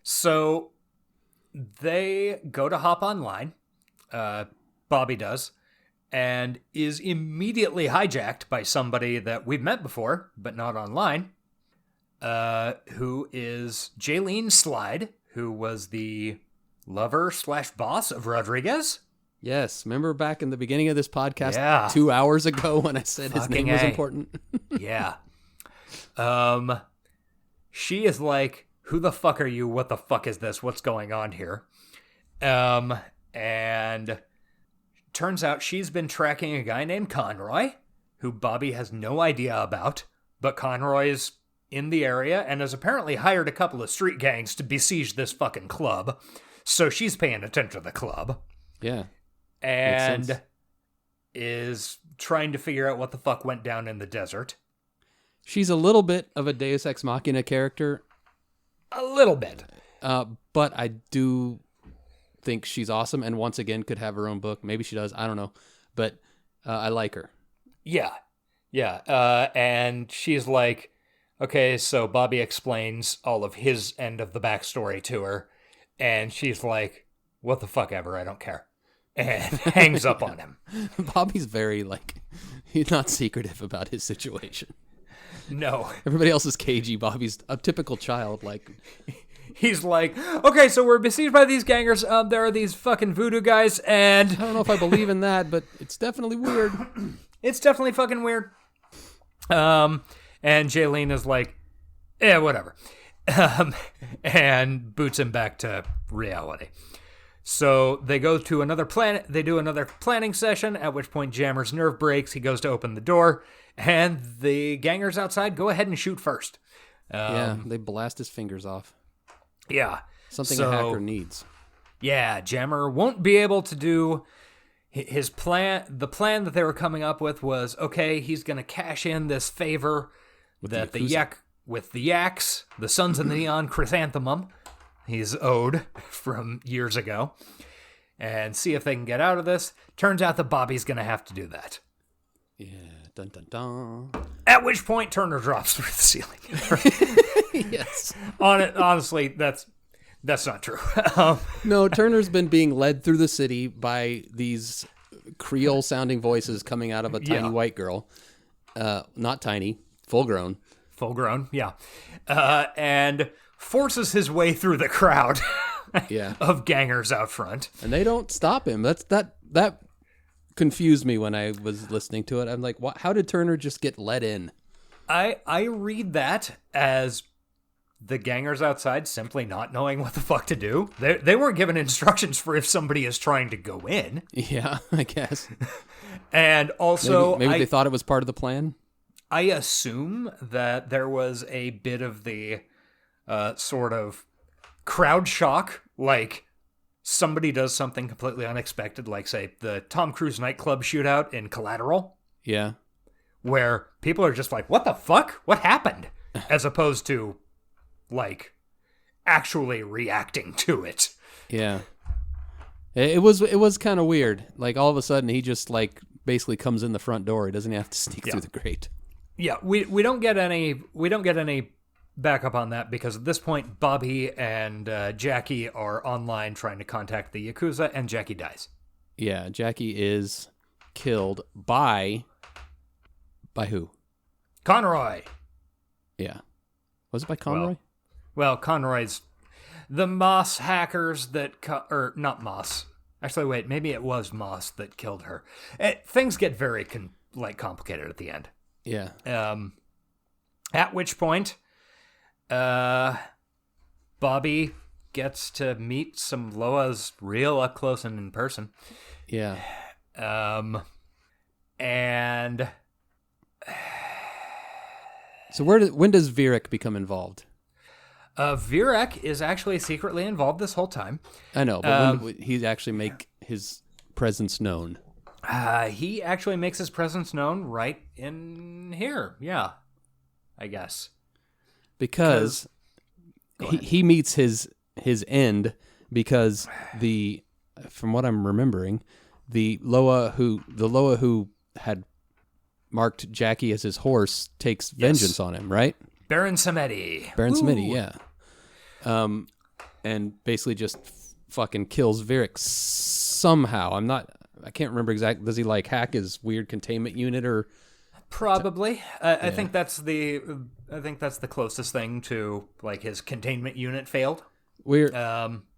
[SPEAKER 7] So they go to hop online. Bobby does. And is immediately hijacked by somebody that we've met before, but not online. Who is Jaylene Slide, who was the lover/boss of Rodriguez.
[SPEAKER 8] Yes, remember back in the beginning of this podcast,
[SPEAKER 7] Yeah.
[SPEAKER 8] 2 hours ago when I said his
[SPEAKER 7] Fucking
[SPEAKER 8] name was
[SPEAKER 7] A.
[SPEAKER 8] important?
[SPEAKER 7] Yeah. She is like, who the fuck are you? What the fuck is this? What's going on here? And turns out she's been tracking a guy named Conroy, who Bobby has no idea about, but Conroy is in the area and has apparently hired a couple of street gangs to besiege this fucking club. So she's paying attention to the club.
[SPEAKER 8] Yeah.
[SPEAKER 7] And
[SPEAKER 8] sense.
[SPEAKER 7] is trying to figure out what the fuck went down in the desert.
[SPEAKER 8] She's a little bit of a Deus Ex Machina character,
[SPEAKER 7] A little bit.
[SPEAKER 8] but I do think she's awesome, and once again could have her own book. Maybe she does. I don't know. But I like her.
[SPEAKER 7] Yeah. Yeah. And she's like, okay, so Bobby explains all of his end of the backstory to her. And she's like, what the fuck ever, I don't care. And hangs up on him.
[SPEAKER 8] Bobby's very, he's not secretive about his situation.
[SPEAKER 7] No.
[SPEAKER 8] Everybody else is cagey. Bobby's a typical child,
[SPEAKER 7] He's like, okay, so we're besieged by these gangers. There are these fucking voodoo guys, and
[SPEAKER 8] I don't know if I believe in that, but it's definitely weird.
[SPEAKER 7] it's definitely fucking weird. And Jaylene is like, yeah, whatever. And boots him back to reality. So they go to another planet. They do another planning session, at which point Jammer's nerve breaks. He goes to open the door, and the gangers outside go ahead and shoot first.
[SPEAKER 8] Yeah, they blast his fingers off.
[SPEAKER 7] Yeah.
[SPEAKER 8] Something
[SPEAKER 7] So-
[SPEAKER 8] a hacker needs.
[SPEAKER 7] Yeah, Jammer won't be able to do his plan. The plan that they were coming up with was, okay, he's going to cash in this favor that the Yaks, the Sons of the Neon Chrysanthemum, he's owed from years ago. and see if they can get out of this. Turns out that Bobby's going to have to do that.
[SPEAKER 8] Yeah, dun dun dun.
[SPEAKER 7] At which point, Turner drops through the ceiling.
[SPEAKER 8] Yes.
[SPEAKER 7] Honestly, that's not true.
[SPEAKER 8] No, Turner's been being led through the city by these Creole-sounding voices coming out of a tiny white girl. Not tiny, full-grown.
[SPEAKER 7] Full-grown, yeah. And forces his way through the crowd of gangers out front.
[SPEAKER 8] And they don't stop him. That confused me when I was listening to it. I'm like, how did Turner just get let in?
[SPEAKER 7] I read that as the gangers outside simply not knowing what the fuck to do. They weren't given instructions for if somebody is trying to go in.
[SPEAKER 8] Yeah, I guess.
[SPEAKER 7] And also...
[SPEAKER 8] Maybe they thought it was part of the plan?
[SPEAKER 7] I assume that there was a bit of the sort of crowd shock, like somebody does something completely unexpected, like, say, the Tom Cruise nightclub shootout in Collateral.
[SPEAKER 8] Yeah.
[SPEAKER 7] Where people are just like, what the fuck? What happened? As opposed to, like, actually reacting to it.
[SPEAKER 8] Yeah. It was kind of weird. Like, all of a sudden, he just, like, basically comes in the front door. He doesn't have to sneak through the grate. Yeah,
[SPEAKER 7] we don't get any backup on that, because at this point, Bobby and Jackie are online trying to contact the Yakuza, and Jackie dies.
[SPEAKER 8] Yeah, Jackie is killed by who?
[SPEAKER 7] Conroy.
[SPEAKER 8] Yeah. Was it by Conroy?
[SPEAKER 7] Well, Conroy's the Moss hackers that... or not Moss. Actually, wait, maybe it was Moss that killed her. Things get very complicated at the end.
[SPEAKER 8] Yeah.
[SPEAKER 7] At which point, Bobby gets to meet some Loas real up close and in person.
[SPEAKER 8] Yeah.
[SPEAKER 7] And
[SPEAKER 8] so when does Virek become involved?
[SPEAKER 7] Virek is actually secretly involved this whole time.
[SPEAKER 8] I know, but when he actually make his presence known?
[SPEAKER 7] He actually makes his presence known right in here. Yeah, I guess.
[SPEAKER 8] Because he meets his end, because from what I'm remembering, the Loa who had marked Jackie as his horse takes vengeance on him, right?
[SPEAKER 7] Baron Samedi,
[SPEAKER 8] yeah. And basically just fucking kills Virek somehow. I can't remember exactly. Does he like hack his weird containment unit or?
[SPEAKER 7] Probably. I think that's the closest thing to, like, his containment unit failed.
[SPEAKER 8] We're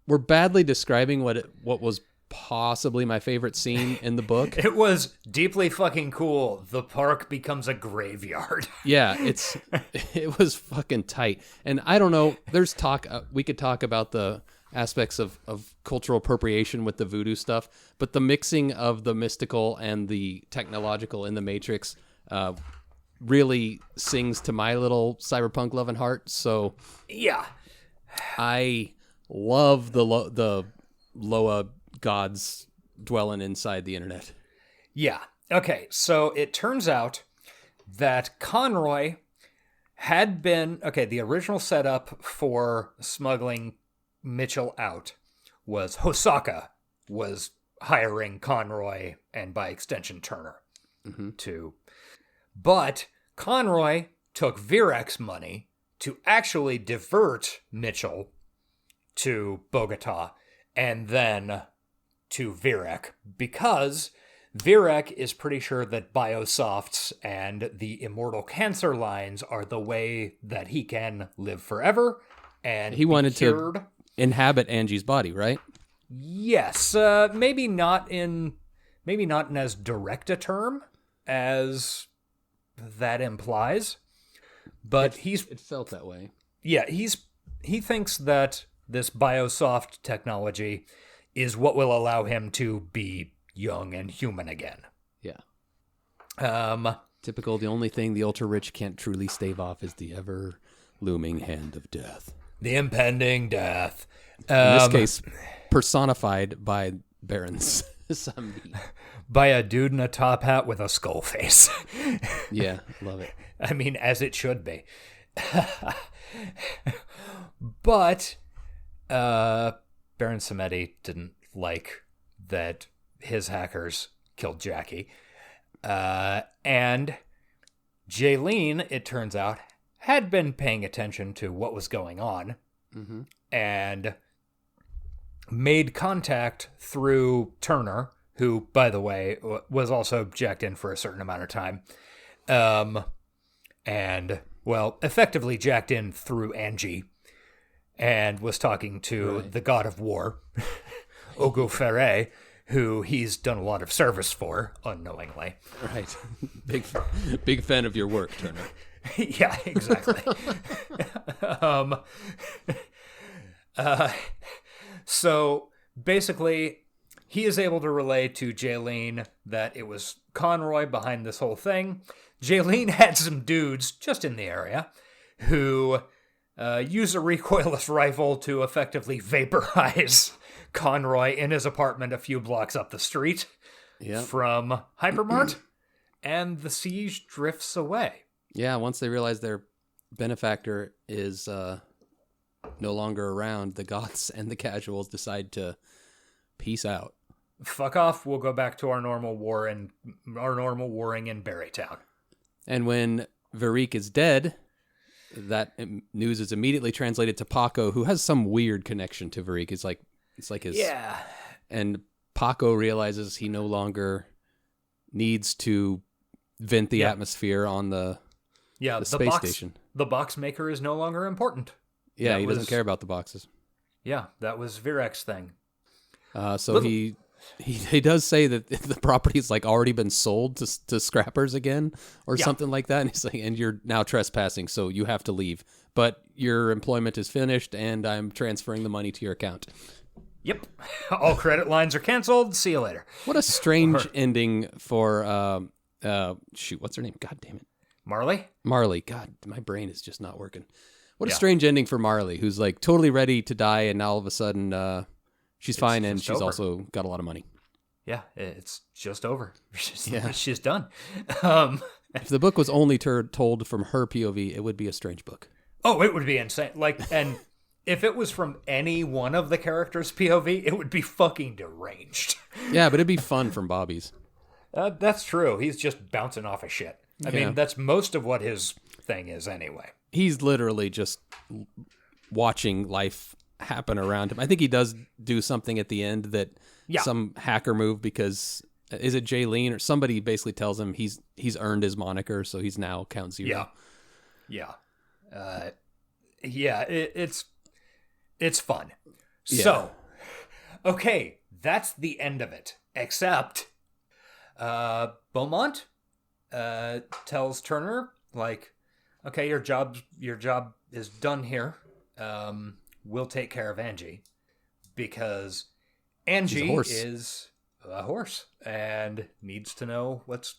[SPEAKER 8] badly describing what was possibly my favorite scene in the book.
[SPEAKER 7] It was deeply fucking cool. The park becomes a graveyard.
[SPEAKER 8] Yeah, it was fucking tight. And I don't know, there's talk, we could talk about the aspects of cultural appropriation with the voodoo stuff, but the mixing of the mystical and the technological in the Matrix really sings to my little cyberpunk love and heart. So
[SPEAKER 7] yeah,
[SPEAKER 8] I love the Loa gods dwelling inside the internet.
[SPEAKER 7] Yeah. Okay, so it turns out that Conroy had been... Okay, the original setup for smuggling Mitchell out was Hosaka was hiring Conroy, and by extension Turner, to... But Conroy took Virek's money to actually divert Mitchell to Bogota, and then to Virek, because Virek is pretty sure that biosofts and the immortal cancer lines are the way that he can live forever, and
[SPEAKER 8] he wanted to inhabit Angie's body, right?
[SPEAKER 7] Yes, maybe not in as direct a term as that implies, but
[SPEAKER 8] it felt that way.
[SPEAKER 7] Yeah, he thinks that this biosoft technology is what will allow him to be young and human again.
[SPEAKER 8] Yeah. Typical, the only thing the ultra-rich can't truly stave off is the ever-looming hand of death.
[SPEAKER 7] The impending death.
[SPEAKER 8] In this case, personified by Baron Samedi.
[SPEAKER 7] By a dude in a top hat with a skull face.
[SPEAKER 8] Yeah, love it.
[SPEAKER 7] I mean, as it should be. But... Baron Samedi didn't like that his hackers killed Jackie. And Jaylene, it turns out, had been paying attention to what was going on and made contact through Turner, who, by the way, was also jacked in for a certain amount of time. And, well, effectively jacked in through Angie, and was talking to the god of war, Ogo Ferre, who he's done a lot of service for, unknowingly.
[SPEAKER 8] Right. Big fan of your work, Turner.
[SPEAKER 7] Yeah, exactly. So basically, he is able to relay to Jaylene that it was Conroy behind this whole thing. Jaylene had some dudes just in the area who use a recoilless rifle to effectively vaporize Conroy in his apartment a few blocks up the street from Hypermart, and the siege drifts away.
[SPEAKER 8] Yeah, once they realize their benefactor is no longer around, the Goths and the casuals decide to peace out.
[SPEAKER 7] Fuck off, we'll go back to our normal warring in Berrytown.
[SPEAKER 8] And when Varik is dead, that news is immediately translated to Paco, who has some weird connection to Varik. It's like his...
[SPEAKER 7] Yeah.
[SPEAKER 8] And Paco realizes he no longer needs to vent the atmosphere on the space station.
[SPEAKER 7] The box maker is no longer important.
[SPEAKER 8] Yeah, he doesn't care about the boxes.
[SPEAKER 7] Yeah, that was Virek's thing.
[SPEAKER 8] He does say that the property's like already been sold to scrappers again or something like that. And he's like, and you're now trespassing, so you have to leave. But your employment is finished, and I'm transferring the money to your account.
[SPEAKER 7] Yep. All credit lines are canceled. See you later.
[SPEAKER 8] What a strange ending for, what's her name? God damn it.
[SPEAKER 7] Marley?
[SPEAKER 8] God, my brain is just not working. What a strange ending for Marley, who's like totally ready to die, and now all of a sudden she's fine, and she's also got a lot of money.
[SPEAKER 7] Yeah, it's just over. She's done.
[SPEAKER 8] If the book was only told from her POV, it would be a strange book.
[SPEAKER 7] Oh, it would be insane. And if it was from any one of the characters' POV, it would be fucking deranged.
[SPEAKER 8] Yeah, but it'd be fun from Bobby's.
[SPEAKER 7] That's true. He's just bouncing off of shit. I mean, that's most of what his thing is anyway.
[SPEAKER 8] He's literally just watching life happen around him. I think he does do something at the end that some hacker move, because is it Jaylene or somebody basically tells him he's earned his moniker, so he's now Count Zero.
[SPEAKER 7] Yeah. It's fun.
[SPEAKER 8] Yeah.
[SPEAKER 7] So, okay, that's the end of it. Except, Beaumont tells Turner, like, okay, your job is done here. We'll take care of Angie, because Angie is a horse and needs to know what's,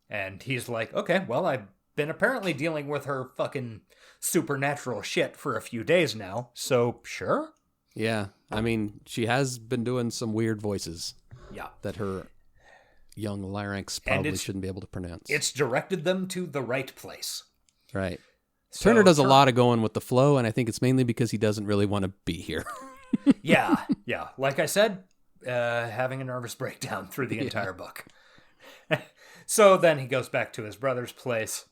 [SPEAKER 7] and he's like, okay, well, I've been apparently dealing with her fucking supernatural shit for a few days now, so sure.
[SPEAKER 8] Yeah, I mean, she has been doing some weird voices.
[SPEAKER 7] Yeah.
[SPEAKER 8] That her young larynx probably shouldn't be able to pronounce.
[SPEAKER 7] It's directed them to the right place.
[SPEAKER 8] Right.
[SPEAKER 7] So
[SPEAKER 8] Turner does a lot of going with the flow, and I think it's mainly because he doesn't really want to be here.
[SPEAKER 7] Yeah. Like I said, having a nervous breakdown through the entire book. So then he goes back to his brother's place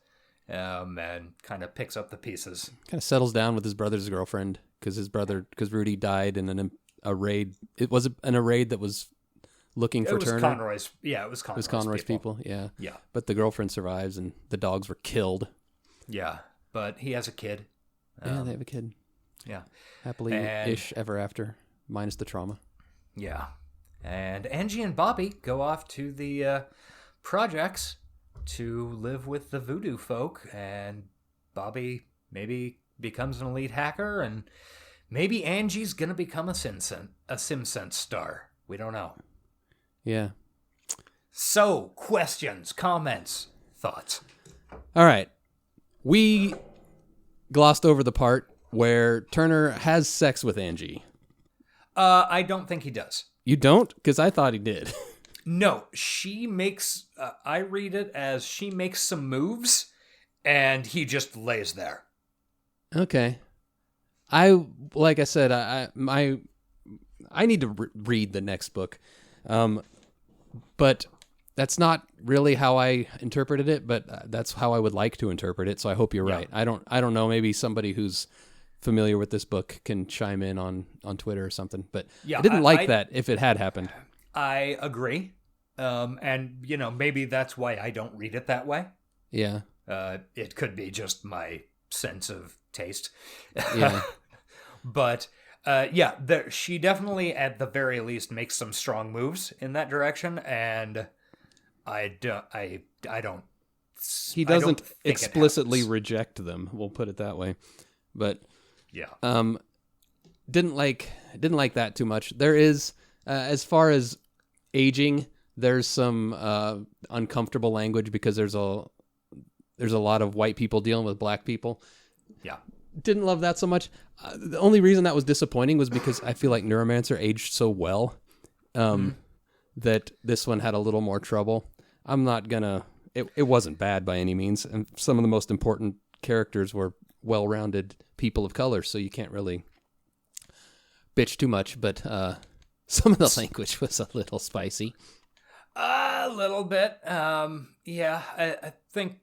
[SPEAKER 7] and kind of picks up the pieces.
[SPEAKER 8] Kind of settles down with his brother's girlfriend because Rudy died in a raid. It was a raid that was looking for Turner.
[SPEAKER 7] It was
[SPEAKER 8] Conroy's people. Yeah. But the girlfriend survives, and the dogs were killed.
[SPEAKER 7] Yeah, but he has a kid.
[SPEAKER 8] Yeah, they have a kid.
[SPEAKER 7] Yeah.
[SPEAKER 8] Happily-ish ever after, minus the trauma.
[SPEAKER 7] Yeah. And Angie and Bobby go off to the projects to live with the voodoo folk, and Bobby maybe becomes an elite hacker, and maybe Angie's going to become a SimSense star. We don't know.
[SPEAKER 8] Yeah.
[SPEAKER 7] So, questions, comments, thoughts?
[SPEAKER 8] All right. We glossed over the part where Turner has sex with Angie.
[SPEAKER 7] I don't think he does.
[SPEAKER 8] You don't? Because I thought he did.
[SPEAKER 7] No, she makes, I read it as she makes some moves, and he just lays there.
[SPEAKER 8] Okay. Like I said, my I need to read the next book. But that's not really how I interpreted it, but that's how I would like to interpret it. So I hope you're right. I don't know. Maybe somebody who's familiar with this book can chime in on Twitter or something. But I didn't like that if it had happened.
[SPEAKER 7] I agree. And, maybe that's why I don't read it that way.
[SPEAKER 8] Yeah.
[SPEAKER 7] It could be just my sense of taste.
[SPEAKER 8] Yeah.
[SPEAKER 7] But, she definitely, at the very least, makes some strong moves in that direction. And I don't.
[SPEAKER 8] He doesn't explicitly reject them. We'll put it that way. But didn't like that too much. There is, as far as aging, there's some uncomfortable language because there's a lot of white people dealing with black people.
[SPEAKER 7] Yeah.
[SPEAKER 8] Didn't love that so much. The only reason that was disappointing was because I feel like Neuromancer aged so well that this one had a little more trouble. I'm not gonna. It wasn't bad by any means, and some of the most important characters were well-rounded people of color, so you can't really bitch too much. But some of the language was a little spicy.
[SPEAKER 7] A little bit. I think.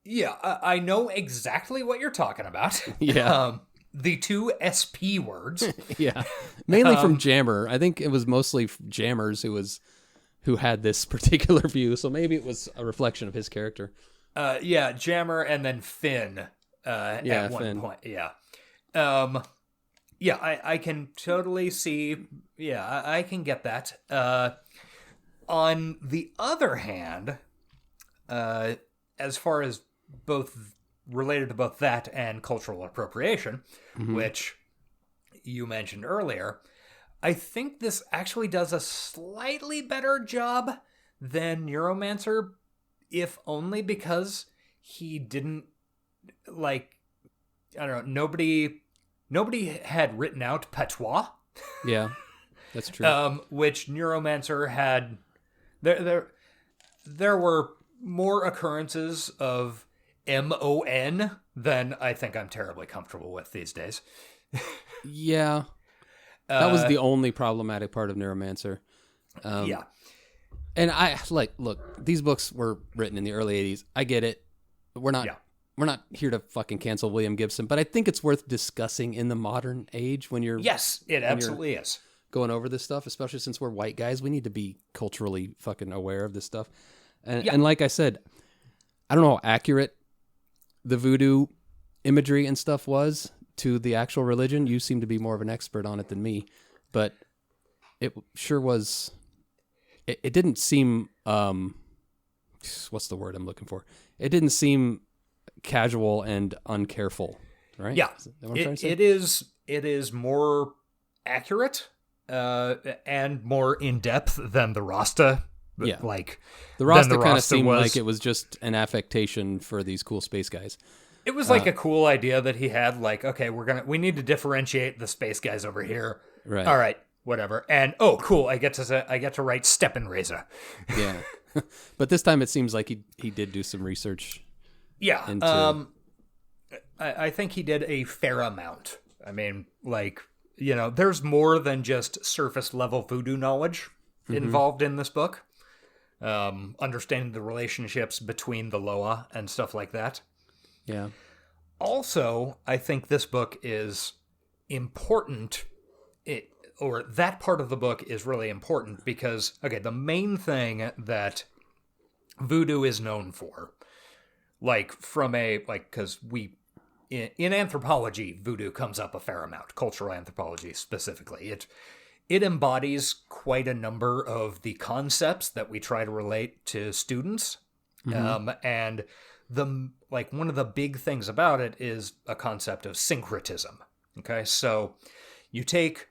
[SPEAKER 7] Yeah, I know exactly what you're talking about.
[SPEAKER 8] Yeah.
[SPEAKER 7] The two SP words.
[SPEAKER 8] Yeah. Mainly from Jammer. I think it was mostly Jammers who had this particular view, so maybe it was a reflection of his character.
[SPEAKER 7] Jammer and then Finn at one point. Yeah. I can totally see. Yeah, I can get that. On the other hand, as far as both related to both that and cultural appropriation, which you mentioned earlier, I think this actually does a slightly better job than Neuromancer, if only because he didn't, nobody had written out patois.
[SPEAKER 8] Yeah, that's true.
[SPEAKER 7] Which Neuromancer had. There were more occurrences of MON than I think I'm terribly comfortable with these days.
[SPEAKER 8] Yeah. That was the only problematic part of Neuromancer. And look, these books were written in the early 80s. I get it. We're not here to fucking cancel William Gibson, but I think it's worth discussing in the modern age when you're...
[SPEAKER 7] Yes, it absolutely is.
[SPEAKER 8] Going over this stuff, especially since we're white guys. We need to be culturally fucking aware of this stuff. And like I said, I don't know how accurate the voodoo imagery and stuff was to the actual religion. You seem to be more of an expert on it than me, but it sure was. It didn't seem. What's the word I'm looking for? It didn't seem casual and uncareful, right?
[SPEAKER 7] Yeah, it is more accurate and more in depth than the Rasta.
[SPEAKER 8] Yeah,
[SPEAKER 7] like
[SPEAKER 8] the Rasta kind of seemed like it was just an affectation for these cool space guys.
[SPEAKER 7] It was like a cool idea that he had. Like, okay, we need to differentiate the space guys over here.
[SPEAKER 8] Right.
[SPEAKER 7] All right. Whatever. And cool. I get to write Steppenraiser.
[SPEAKER 8] Yeah. But this time it seems like he did do some research.
[SPEAKER 7] Yeah. I think he did a fair amount. I mean, there's more than just surface level voodoo knowledge involved in this book. Understanding the relationships between the Loa and stuff like that.
[SPEAKER 8] Yeah.
[SPEAKER 7] Also, I think this book is important, or that part of the book is really important because, the main thing that voodoo is known for, because in anthropology, voodoo comes up a fair amount, cultural anthropology specifically. It embodies quite a number of the concepts that we try to relate to students. And one of the big things about it is a concept of syncretism. Okay, so you take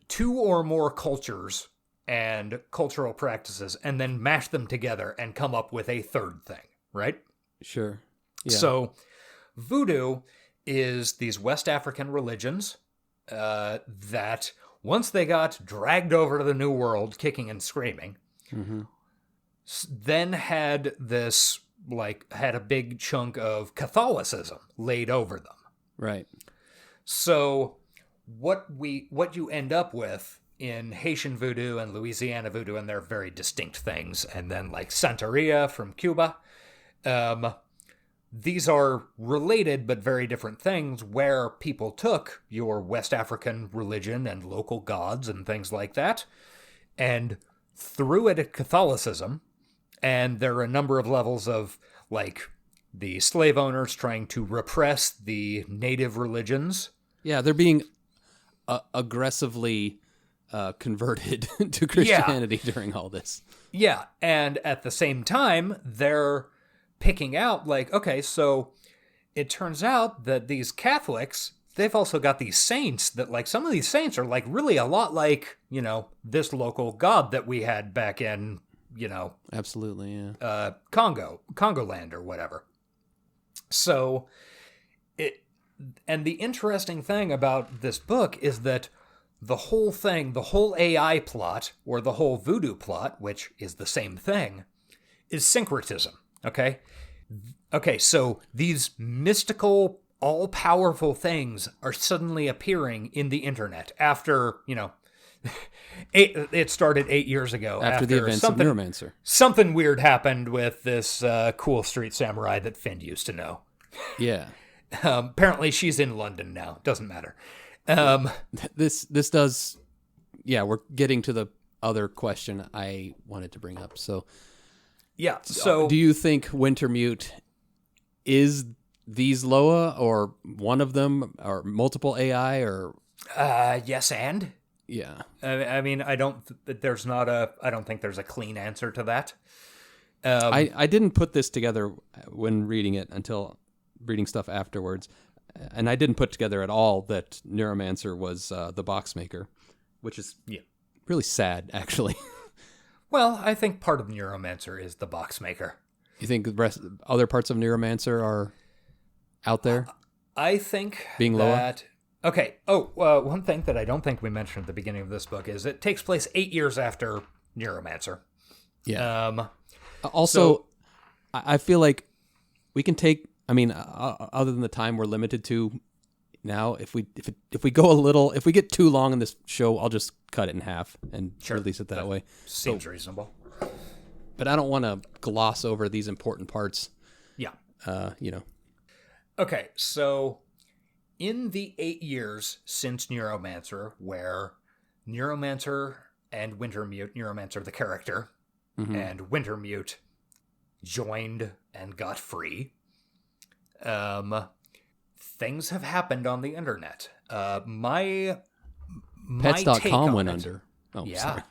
[SPEAKER 7] two or more cultures and cultural practices and then mash them together and come up with a third thing, right?
[SPEAKER 8] Sure. Yeah.
[SPEAKER 7] So voodoo is these West African religions that once they got dragged over to the New World kicking and screaming, then had a big chunk of Catholicism laid over them.
[SPEAKER 8] Right.
[SPEAKER 7] So what you end up with in Haitian voodoo and Louisiana voodoo, and they're very distinct things, and then like Santeria from Cuba, these are related but very different things, where people took your West African religion and local gods and things like that and threw it at Catholicism. And there are a number of levels of, like, the slave owners trying to repress the native religions.
[SPEAKER 8] Yeah, they're being aggressively converted to Christianity during all this.
[SPEAKER 7] Yeah, and at the same time, they're picking out, like, okay, so it turns out that these Catholics, they've also got these saints that, like, some of these saints are, like, really a lot like, you know, this local god that we had back in, you know...
[SPEAKER 8] Absolutely, yeah.
[SPEAKER 7] Congo land or whatever. So, and the interesting thing about this book is that the whole thing, the whole AI plot, or the whole voodoo plot, which is the same thing, is syncretism, okay? Okay, so these mystical, all-powerful things are suddenly appearing in the internet after, you know, it started 8 years ago.
[SPEAKER 8] After the events of Neuromancer.
[SPEAKER 7] Something weird happened with this cool street samurai that Finn used to know.
[SPEAKER 8] Yeah.
[SPEAKER 7] Apparently she's in London now. Doesn't matter.
[SPEAKER 8] This does... Yeah, we're getting to the other question I wanted to bring up. So,
[SPEAKER 7] yeah. So,
[SPEAKER 8] do you think Wintermute is these Loa, or one of them, or multiple AI, or...
[SPEAKER 7] Yes, and...
[SPEAKER 8] Yeah.
[SPEAKER 7] I mean, I don't think there's a clean answer to that.
[SPEAKER 8] I didn't put this together when reading it until reading stuff afterwards. And I didn't put together at all that Neuromancer was the box maker, which is really sad, actually.
[SPEAKER 7] Well, I think part of Neuromancer is the box maker.
[SPEAKER 8] You think other parts of Neuromancer are out there?
[SPEAKER 7] I think
[SPEAKER 8] being
[SPEAKER 7] that...
[SPEAKER 8] Loa?
[SPEAKER 7] Okay. Oh, one thing that I don't think we mentioned at the beginning of this book is it takes place 8 years after Neuromancer.
[SPEAKER 8] Yeah. Also, I feel like we can take... I mean, other than the time we're limited to now, if we get too long in this show, I'll just cut it in half and release it that way.
[SPEAKER 7] Seems reasonable.
[SPEAKER 8] But I don't want to gloss over these important parts.
[SPEAKER 7] Yeah.
[SPEAKER 8] You know.
[SPEAKER 7] Okay, so in the 8 years since Neuromancer, where Neuromancer and Wintermute, Neuromancer the character, and Wintermute joined and got free, things have happened on the internet. My
[SPEAKER 8] Pets.com went under. Oh,
[SPEAKER 7] yeah.
[SPEAKER 8] Sorry.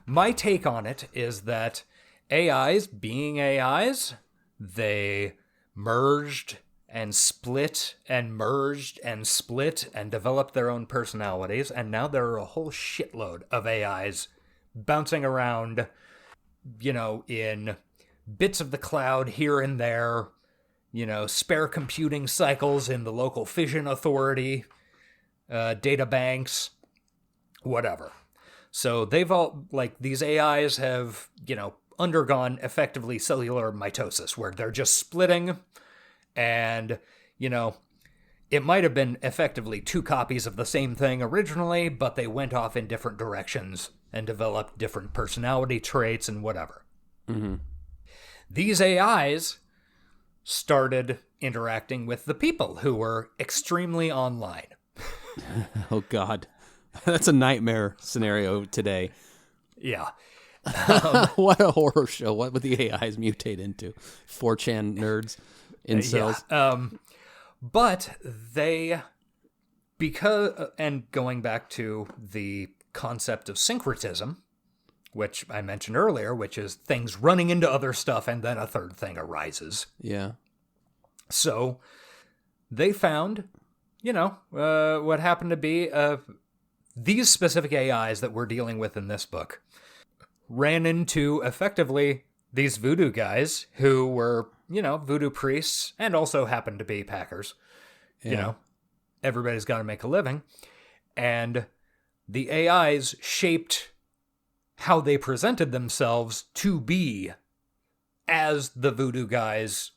[SPEAKER 7] My take on it is that AIs, being AIs, they merged and split and merged and split and developed their own personalities, and now there are a whole shitload of AIs bouncing around, you know, in bits of the cloud here and there, you know, spare computing cycles in the local fission authority, data banks, whatever. So they've all, like, these AIs have, you know, undergone effectively cellular mitosis, where they're just splitting, and, you know, it might have been effectively two copies of the same thing originally, but they went off in different directions and developed different personality traits and whatever.
[SPEAKER 8] Mm-hmm.
[SPEAKER 7] These AIs started interacting with the people who were extremely online.
[SPEAKER 8] Oh, God. That's a nightmare scenario today.
[SPEAKER 7] Yeah.
[SPEAKER 8] What a horror show. What would the AIs mutate into? 4chan nerds, incels.
[SPEAKER 7] Yeah. But they, and going back to the concept of syncretism, which I mentioned earlier, which is things running into other stuff and then a third thing arises.
[SPEAKER 8] Yeah.
[SPEAKER 7] So they found, you know, what happened to be these specific AIs that we're dealing with in this book ran into effectively these voodoo guys who were, you know, voodoo priests and also happened to be packers.
[SPEAKER 8] Yeah.
[SPEAKER 7] You know, everybody's got to make a living. And the AIs shaped how they presented themselves to be as the voodoo guys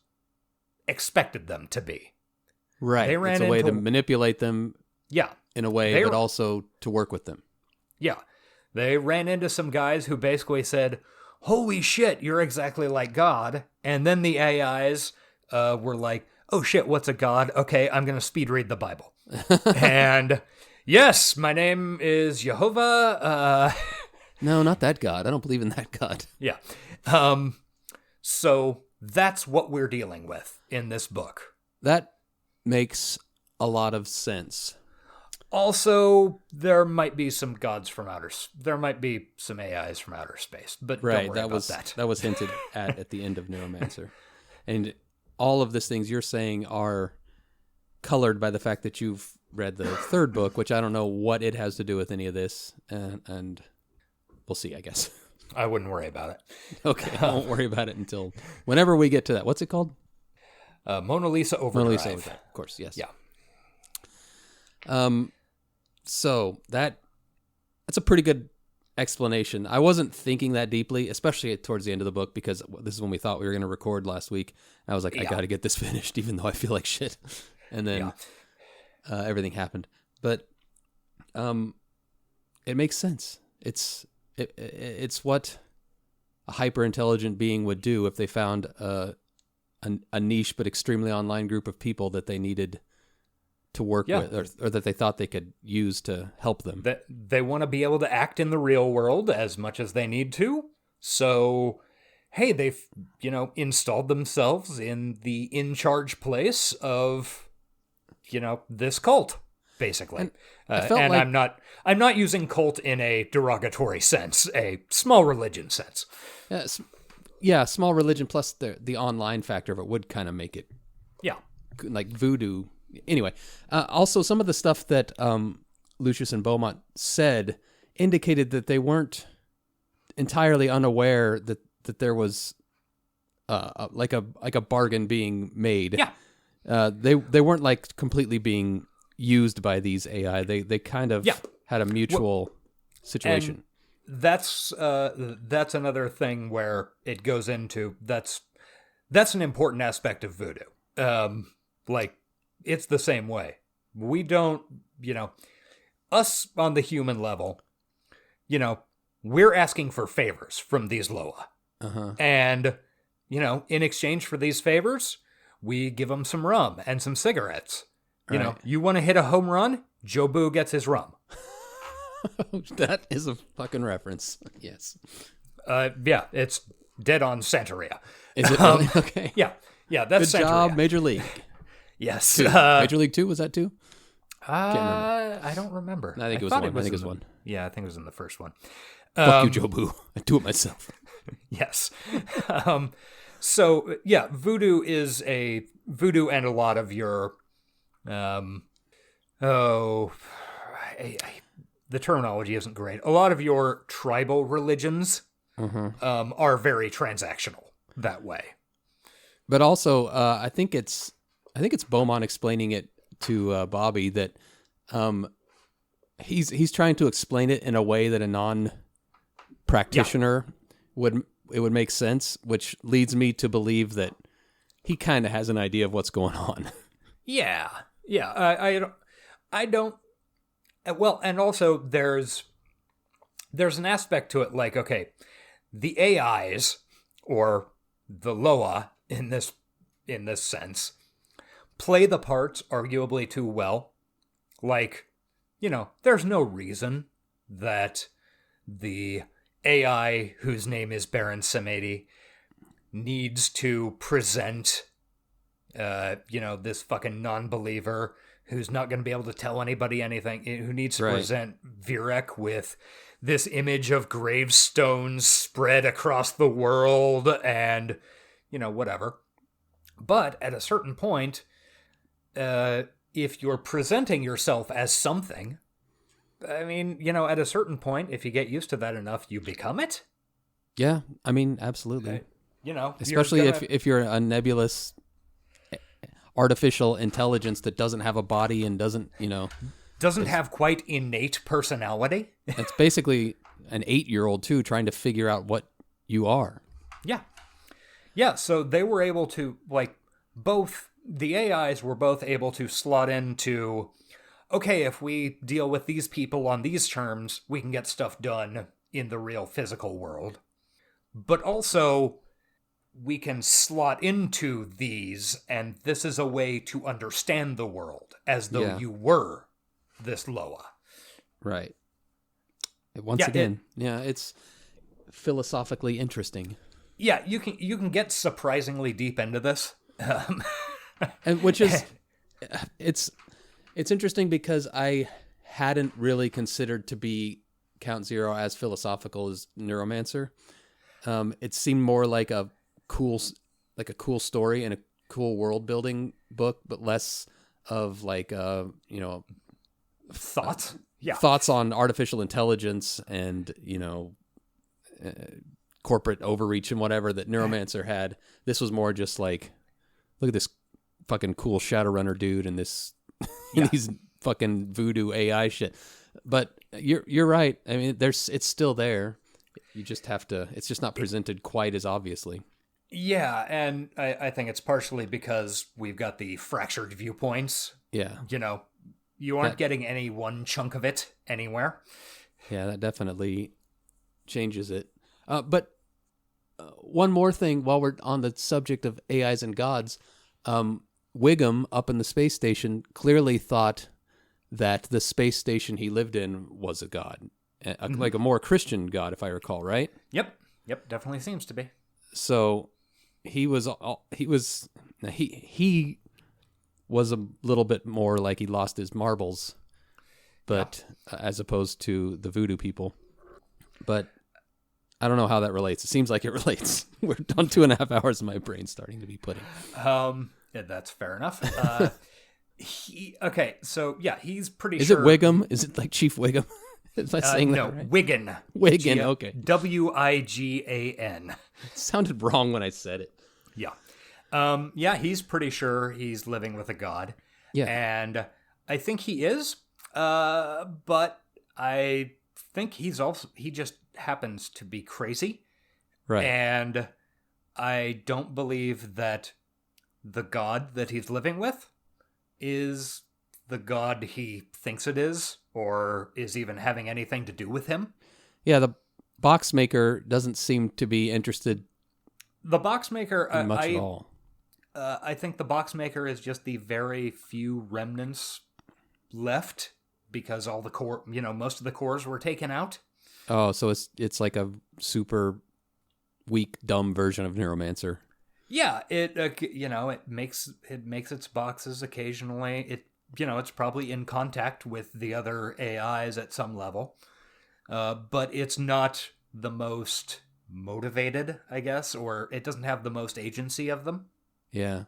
[SPEAKER 7] expected them to be.
[SPEAKER 8] Right.
[SPEAKER 7] They ran
[SPEAKER 8] it's a way to manipulate them.
[SPEAKER 7] Yeah.
[SPEAKER 8] in a way, but also to work with them.
[SPEAKER 7] Yeah. They ran into some guys who basically said, holy shit, you're exactly like God. And then the AIs were like, oh shit, what's a god? Okay, I'm going to speed read the Bible. And yes, my name is Jehovah.
[SPEAKER 8] No, not that God. I don't believe in that God.
[SPEAKER 7] Yeah. So that's what we're dealing with in this book.
[SPEAKER 8] That makes a lot of sense.
[SPEAKER 7] Also, there might be some gods from there might be some AIs from outer space, but don't worry about that.
[SPEAKER 8] That was hinted at the end of Neuromancer. And all of these things you're saying are colored by the fact that you've read the third book, which I don't know what it has to do with any of this, and we'll see, I guess.
[SPEAKER 7] I wouldn't worry about it.
[SPEAKER 8] Okay, I won't worry about it until whenever we get to that. What's it called?
[SPEAKER 7] Mona Lisa Overdrive.
[SPEAKER 8] Mona Lisa Overdrive, of course, yes.
[SPEAKER 7] Yeah.
[SPEAKER 8] So that's a pretty good explanation. I wasn't thinking that deeply, especially towards the end of the book, because this is when we thought we were going to record last week. I was like, I got to get this finished, even though I feel like shit. And then everything happened. But it makes sense. It's what a hyper intelligent being would do if they found a niche but extremely online group of people that they needed to work with, or that they thought they could use to help them.
[SPEAKER 7] They want to be able to act in the real world as much as they need to. So, hey, they've, installed themselves in the in-charge place of, this cult, basically. And I'm not using cult in a derogatory sense, a small religion sense.
[SPEAKER 8] Yeah, small religion plus the online factor of it would kind of make it.
[SPEAKER 7] Yeah.
[SPEAKER 8] Like voodoo. Anyway, also some of the stuff that Lucius and Beaumont said indicated that they weren't entirely unaware that there was like a bargain being made.
[SPEAKER 7] Yeah.
[SPEAKER 8] They weren't like completely being used by these AI. They kind of had a mutual situation.
[SPEAKER 7] That's another thing where it goes into that's an important aspect of voodoo. It's the same way. We don't, us on the human level, we're asking for favors from these Loa. And, in exchange for these favors, we give them some rum and some cigarettes. You want to hit a home run? Jobu gets his rum.
[SPEAKER 8] That is a fucking reference. Yes.
[SPEAKER 7] Yeah, it's dead on Santeria.
[SPEAKER 8] Is it really? Okay.
[SPEAKER 7] Yeah, that's
[SPEAKER 8] Good
[SPEAKER 7] Santeria.
[SPEAKER 8] job, Major League.
[SPEAKER 7] Yes.
[SPEAKER 8] Major League 2, was that 2?
[SPEAKER 7] I don't remember.
[SPEAKER 8] I think it was 1. I think it was 1.
[SPEAKER 7] Yeah, I think it was in the first one.
[SPEAKER 8] Fuck you, Jobu. I do it myself.
[SPEAKER 7] Yes. So, yeah, voodoo and a lot of your, the terminology isn't great. A lot of your tribal religions are very transactional that way.
[SPEAKER 8] But also, I think it's Beaumont explaining it to Bobby that he's trying to explain it in a way that a non-practitioner would make sense, which leads me to believe that he kind of has an idea of what's going on.
[SPEAKER 7] Yeah. I don't. Well, and also there's an aspect to it, like, okay, the AIs or the Loa in this sense play the parts arguably too well. Like, there's no reason that the AI whose name is Baron Samedi needs to present, this fucking non-believer who's not going to be able to tell anybody anything, who needs to present Virek with this image of gravestones spread across the world and, whatever. But at a certain point, if you're presenting yourself as something, I mean, at a certain point, if you get used to that enough, you become it.
[SPEAKER 8] Yeah, I mean, absolutely.
[SPEAKER 7] Especially
[SPEAKER 8] if you're a nebulous artificial intelligence that doesn't have a body and doesn't
[SPEAKER 7] have quite innate personality.
[SPEAKER 8] It's basically an 8-year-old too, trying to figure out what you are.
[SPEAKER 7] Yeah, so they were able to, both the AIs were both able to slot into okay, if we deal with these people on these terms, we can get stuff done in the real physical world. But also, we can slot into these, and this is a way to understand the world, as though you were this Loa.
[SPEAKER 8] Right. Once again, it's philosophically interesting.
[SPEAKER 7] Yeah, you can get surprisingly deep into this.
[SPEAKER 8] And which is, it's interesting because I hadn't really considered to be Count Zero as philosophical as Neuromancer. It seemed more like a cool story and a cool world building book, but less of like
[SPEAKER 7] thoughts.
[SPEAKER 8] Thoughts on artificial intelligence and corporate overreach and whatever that Neuromancer had. This was more just like, look at this fucking cool Shadowrunner dude and this these fucking voodoo AI shit. But you're right. I mean, it's still there. You just have to. It's just not presented quite as obviously.
[SPEAKER 7] Yeah, and I think it's partially because we've got the fractured viewpoints.
[SPEAKER 8] Yeah,
[SPEAKER 7] you aren't getting any one chunk of it anywhere.
[SPEAKER 8] Yeah, that definitely changes it. But one more thing while we're on the subject of AIs and gods, Wiggum up in the space station clearly thought that the space station he lived in was a god, like a more Christian god, if I recall, right?
[SPEAKER 7] Yep, definitely seems to be.
[SPEAKER 8] So he was a little bit more like he lost his marbles, but as opposed to the voodoo people. But I don't know how that relates. It seems like it relates. We're on 2.5 hours and my brain's starting to be pudding.
[SPEAKER 7] Yeah, that's fair enough. He's pretty
[SPEAKER 8] Is
[SPEAKER 7] sure.
[SPEAKER 8] Is it Wiggum? Is it like Chief Wiggum? Is I saying
[SPEAKER 7] no,
[SPEAKER 8] that right?
[SPEAKER 7] Wigan.
[SPEAKER 8] Wigan, okay.
[SPEAKER 7] Wigan.
[SPEAKER 8] It sounded wrong when I said it.
[SPEAKER 7] Yeah. He's pretty sure he's living with a god.
[SPEAKER 8] Yeah.
[SPEAKER 7] And I think he is. But I think he just happens to be crazy.
[SPEAKER 8] Right.
[SPEAKER 7] And I don't believe that the god that he's living with is the god he thinks it is, or is even having anything to do with him.
[SPEAKER 8] Yeah, the box maker doesn't seem to be interested.
[SPEAKER 7] The box maker,
[SPEAKER 8] much at all.
[SPEAKER 7] I think the box maker is just the very few remnants left because all the core, most of the cores were taken out.
[SPEAKER 8] Oh, so it's like a super weak, dumb version of Neuromancer.
[SPEAKER 7] Yeah, it makes its boxes occasionally. It's probably in contact with the other AIs at some level, but it's not the most motivated, I guess, or it doesn't have the most agency of them.
[SPEAKER 8] Yeah,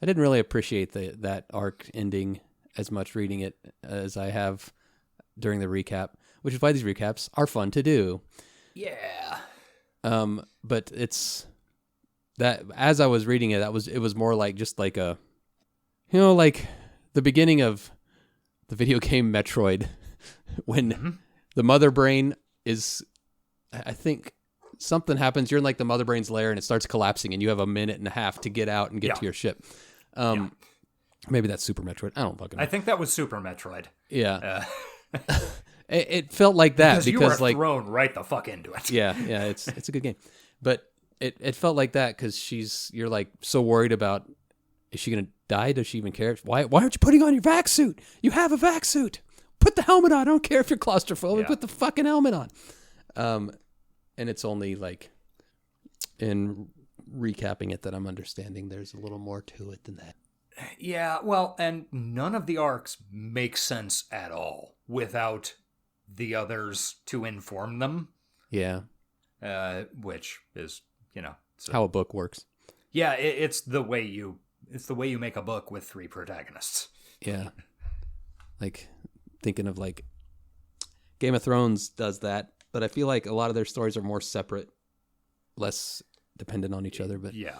[SPEAKER 8] I didn't really appreciate that arc ending as much reading it as I have during the recap, which is why these recaps are fun to do.
[SPEAKER 7] Yeah.
[SPEAKER 8] But it's that as I was reading it, it was more like just like a, like the beginning of the video game Metroid, when the mother brain is, I think something happens. You're in like the mother brain's lair and it starts collapsing, and you have 1.5 minutes to get out and get to your ship. Maybe that's Super Metroid. I don't fucking know.
[SPEAKER 7] I think that was Super Metroid.
[SPEAKER 8] Yeah. It felt like that because
[SPEAKER 7] you were
[SPEAKER 8] like
[SPEAKER 7] thrown right the fuck into it.
[SPEAKER 8] Yeah, it's a good game, but it felt like that because you're like so worried about, is she gonna die? Does she even care? Why aren't you putting on your vac suit? You have a vac suit. Put the helmet on. I don't care if you're claustrophobic. Put the fucking helmet on. And it's only like in recapping it that I'm understanding there's a little more to it than that.
[SPEAKER 7] Yeah, well, and none of the arcs make sense at all without the others to inform them.
[SPEAKER 8] Yeah.
[SPEAKER 7] Which is,
[SPEAKER 8] how a book works.
[SPEAKER 7] Yeah, it's the way you make a book with 3 protagonists.
[SPEAKER 8] Yeah. Like thinking of like Game of Thrones does that, but I feel like a lot of their stories are more separate, less dependent on each other, but
[SPEAKER 7] yeah.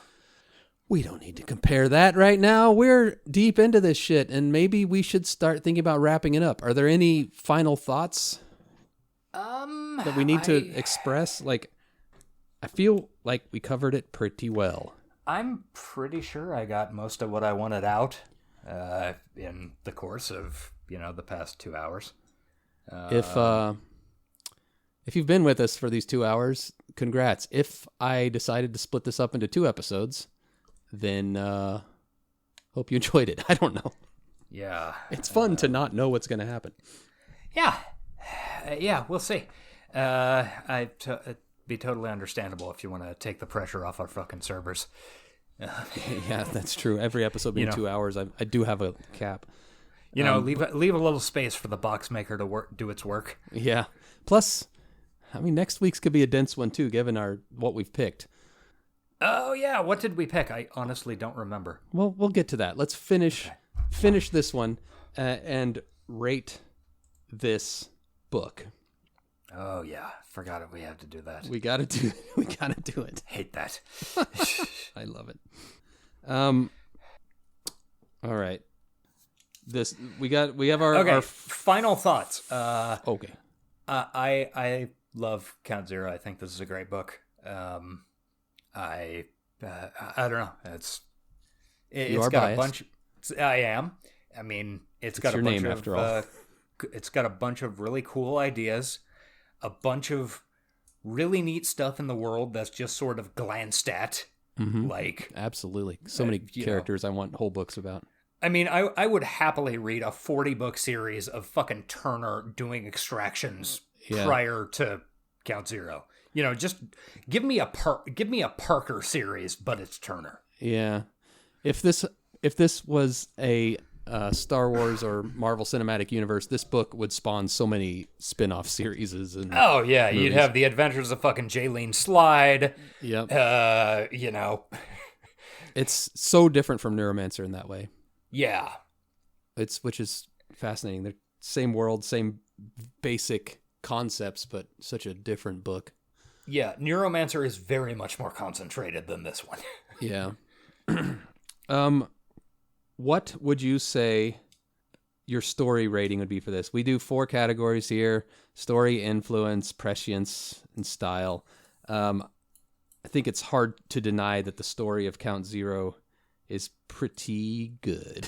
[SPEAKER 8] We don't need to compare that right now. We're deep into this shit, and maybe we should start thinking about wrapping it up. Are there any final thoughts that we need to express? Like, I feel like we covered it pretty well.
[SPEAKER 7] I'm pretty sure I got most of what I wanted out in the course of the past 2 hours.
[SPEAKER 8] If you've been with us for these 2 hours, congrats. If I decided to split this up into 2 episodes, then hope you enjoyed it. I don't know.
[SPEAKER 7] Yeah.
[SPEAKER 8] It's fun to not know what's going to happen.
[SPEAKER 7] Yeah. Yeah, we'll see. It'd be totally understandable if you want to take the pressure off our fucking servers.
[SPEAKER 8] Yeah, that's true. Every episode being 2 hours, I do have a cap.
[SPEAKER 7] Leave a little space for the box maker to do its work.
[SPEAKER 8] Yeah. Plus, next week's could be a dense one too, given what we've picked.
[SPEAKER 7] Oh yeah, what did we pick? I honestly don't remember.
[SPEAKER 8] Well, we'll get to that. Let's finish this one and rate this book.
[SPEAKER 7] Oh yeah, forgot it. We have to do that.
[SPEAKER 8] We gotta do it.
[SPEAKER 7] Hate that.
[SPEAKER 8] I love it. All right. We have our
[SPEAKER 7] final thoughts.
[SPEAKER 8] Okay.
[SPEAKER 7] I love Count Zero. I think this is a great book. I don't know. It's
[SPEAKER 8] got
[SPEAKER 7] biased.
[SPEAKER 8] A bunch.
[SPEAKER 7] I am. It's got a bunch of
[SPEAKER 8] after all.
[SPEAKER 7] It's got a bunch of really cool ideas, a bunch of really neat stuff in the world that's just sort of glanced at.
[SPEAKER 8] Mm-hmm. Absolutely. So many characters I want whole books about.
[SPEAKER 7] I would happily read a 40-book series of fucking Turner doing extractions prior to Count Zero. Just give me a Parker series, but it's Turner.
[SPEAKER 8] Yeah. If this was a Star Wars or Marvel Cinematic Universe, this book would spawn so many spin-off series. And
[SPEAKER 7] oh yeah, movies. You'd have the Adventures of fucking Jaylene Slide.
[SPEAKER 8] Yep. It's so different from Neuromancer in that way.
[SPEAKER 7] Yeah.
[SPEAKER 8] Which is fascinating. They're same world, same basic concepts, but such a different book.
[SPEAKER 7] Yeah, Neuromancer is very much more concentrated than this one.
[SPEAKER 8] Yeah. What would you say your story rating would be for this? We do 4 categories here: story, influence, prescience, and style. I think it's hard to deny that the story of Count Zero is pretty good.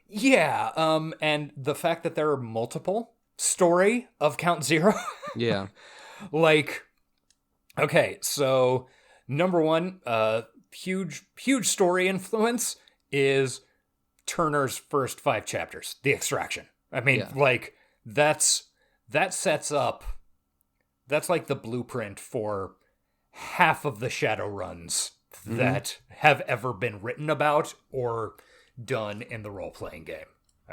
[SPEAKER 7] Yeah, and the fact that there are multiple story of Count Zero.
[SPEAKER 8] Yeah.
[SPEAKER 7] Okay, so number one, huge story influence is Turner's first 5 chapters, The Extraction. That sets up, that's like the blueprint for half of the Shadowruns that have ever been written about or done in the role-playing game.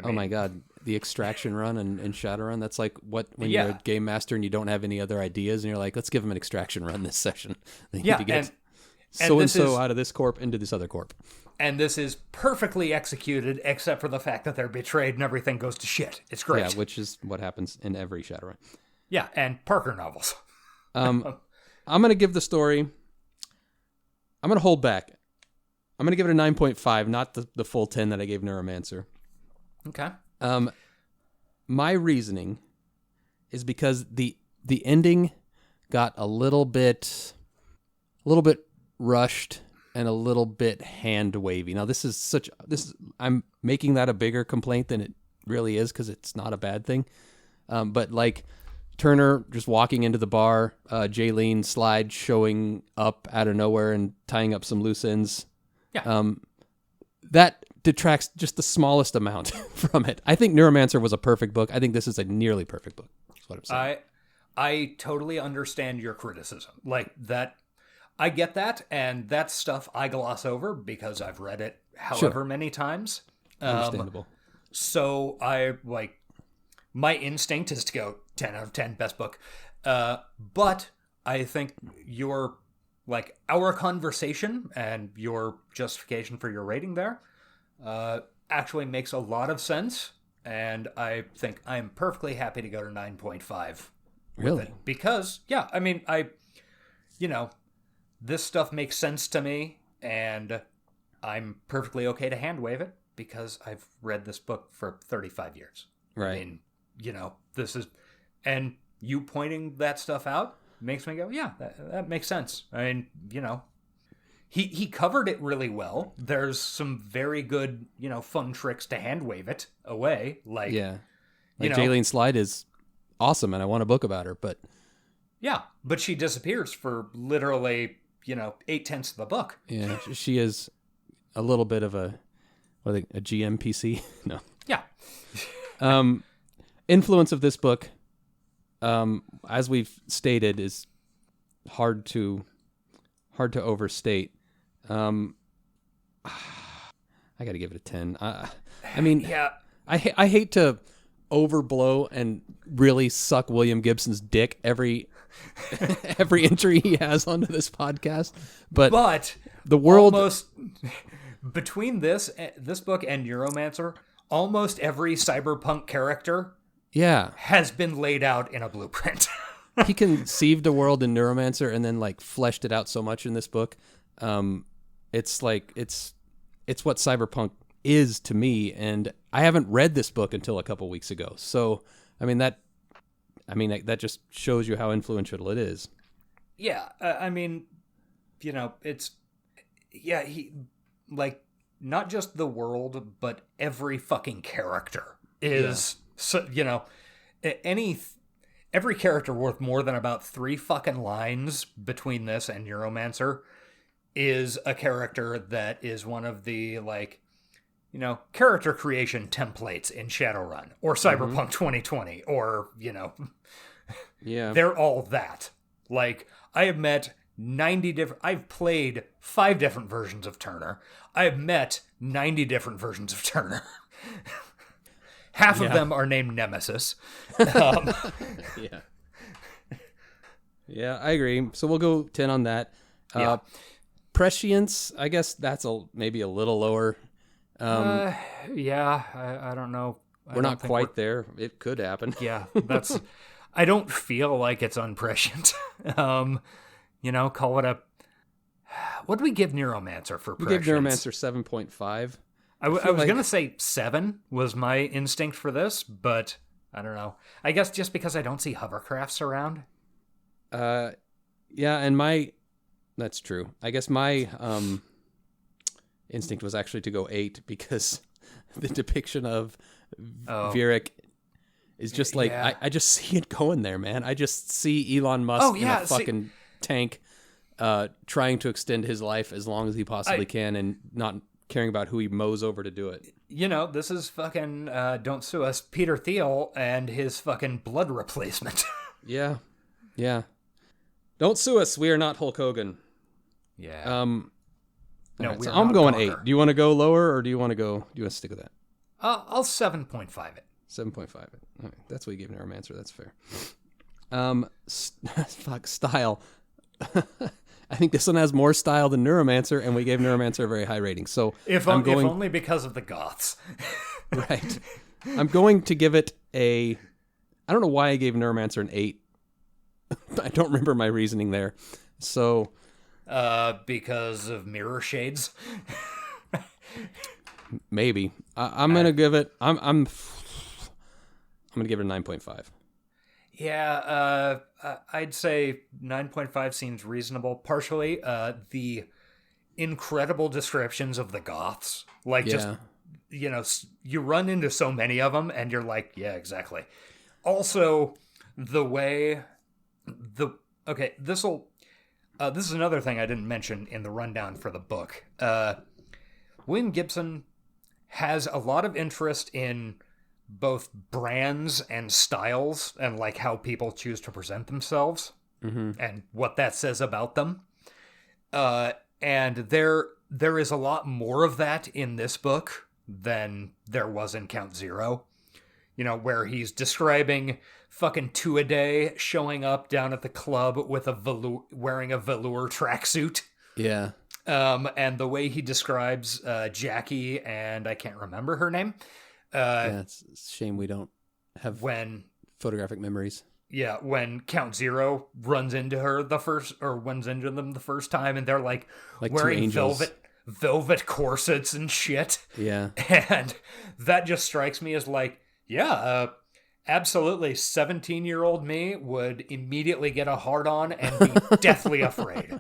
[SPEAKER 8] Oh my god, the Extraction run and Shadowrun, that's like when you're a game master and you don't have any other ideas and you're like, let's give them an Extraction run this session. They need to get so-and-so out of this corp into this other corp.
[SPEAKER 7] And this is perfectly executed, except for the fact that they're betrayed and everything goes to shit. It's great.
[SPEAKER 8] Yeah, which is what happens in every Shadowrun.
[SPEAKER 7] Yeah, and Parker novels.
[SPEAKER 8] I'm going to give the story... I'm going to hold back. I'm going to give it a 9.5, not the full 10 that I gave Neuromancer.
[SPEAKER 7] Okay.
[SPEAKER 8] My reasoning is because the ending got a little bit rushed and a little bit hand wavy. Now I'm making that a bigger complaint than it really is because it's not a bad thing. But like Turner just walking into the bar, Jaylene Slide showing up out of nowhere and tying up some loose ends.
[SPEAKER 7] Yeah.
[SPEAKER 8] That detracts just the smallest amount from it. I think Neuromancer was a perfect book. I think this is a nearly perfect book. That's what I'm saying.
[SPEAKER 7] I totally understand your criticism. Like that, I get that, and that's stuff I gloss over because I've read it however many times.
[SPEAKER 8] Understandable.
[SPEAKER 7] So my instinct is to go 10 out of 10, best book. But I think our conversation and your justification for your rating there actually makes a lot of sense. And I think I'm perfectly happy to go to 9.5.
[SPEAKER 8] Really?
[SPEAKER 7] Because, this stuff makes sense to me, and I'm perfectly okay to hand wave it because I've read this book for 35 years.
[SPEAKER 8] Right.
[SPEAKER 7] This is, and you pointing that stuff out makes me go, yeah, that makes sense. he covered it really well. There's some very good, fun tricks to hand wave it away. Like,
[SPEAKER 8] Yeah. Like Jaylene Slide is awesome, and I want a book about her, but...
[SPEAKER 7] Yeah, but she disappears for literally, 8/10 of the book.
[SPEAKER 8] Yeah, she is a little bit of a GMPC? No.
[SPEAKER 7] Yeah.
[SPEAKER 8] Influence of this book, as we've stated, is hard to overstate. I got to give it a 10. I mean,
[SPEAKER 7] Yeah.
[SPEAKER 8] I hate to overblow and really suck William Gibson's dick every entry he has onto this podcast, but the world
[SPEAKER 7] almost between this book and Neuromancer, almost every cyberpunk character has been laid out in a blueprint.
[SPEAKER 8] He conceived a world in Neuromancer and then like fleshed it out so much in this book. It's like it's what cyberpunk is to me, and I haven't read this book until a couple weeks ago. So that just shows you how influential it is.
[SPEAKER 7] Yeah, it's he like not just the world, but every fucking character is every character worth more than about 3 fucking lines between this and Neuromancer is a character that is one of the character creation templates in Shadowrun or Cyberpunk 2020 or they're all that. Like, I have met I've played 5 different versions of Turner. I have met 90 different versions of Turner. Half of them are named Nemesis.
[SPEAKER 8] Yeah, I agree. So we'll go 10 on that. Prescience, I guess that's maybe a little lower.
[SPEAKER 7] I don't know.
[SPEAKER 8] We're not quite there. It could happen.
[SPEAKER 7] Yeah, that's... I don't feel like it's unprescient. Call it a... What do we give Neuromancer for prescience?
[SPEAKER 8] We give Neuromancer 7.5.
[SPEAKER 7] I was going to say 7 was my instinct for this, but I don't know. I guess just because I don't see hovercrafts around.
[SPEAKER 8] Yeah, and that's true. I guess my instinct was actually to go 8 because the depiction of Vierick is just like, I just see it going there, man. I just see Elon Musk in a fucking tank trying to extend his life as long as he possibly can and not caring about who he mows over to do it.
[SPEAKER 7] This is fucking Don't Sue Us, Peter Thiel and his fucking blood replacement.
[SPEAKER 8] Yeah. Don't sue us. We are not Hulk Hogan.
[SPEAKER 7] Yeah.
[SPEAKER 8] No, right, so I'm going 8. Do you want to go lower or do you want to stick with that?
[SPEAKER 7] I'll 7.5 it.
[SPEAKER 8] 7.5 it. All right, that's what you gave Neuromancer. That's fair. Style. I think this one has more style than Neuromancer, and we gave Neuromancer a very high rating. So
[SPEAKER 7] if only because of the goths.
[SPEAKER 8] Right. I'm going to give it I don't know why I gave Neuromancer an 8. I don't remember my reasoning there. So
[SPEAKER 7] because of mirror shades.
[SPEAKER 8] Maybe. I'm going to give it I'm going to give it a 9.5.
[SPEAKER 7] Yeah, I'd say 9.5 seems reasonable. Partially, the incredible descriptions of the goths. Like, just, you run into so many of them, and you're like, yeah, exactly. Also, the way... this is another thing I didn't mention in the rundown for the book. William Gibson has a lot of interest in both brands and styles and like how people choose to present themselves and what that says about them. And there is a lot more of that in this book than there was in Count Zero, where he's describing fucking Two-A-Day showing up down at the club with wearing a velour tracksuit.
[SPEAKER 8] Yeah.
[SPEAKER 7] And the way he describes Jackie, and I can't remember her name.
[SPEAKER 8] It's a shame we don't have photographic memories.
[SPEAKER 7] Yeah, when Count Zero runs into them the first time, and they're like wearing velvet corsets and shit.
[SPEAKER 8] Yeah.
[SPEAKER 7] And that just strikes me as like, absolutely 17-year-old me would immediately get a hard-on and be deathly afraid.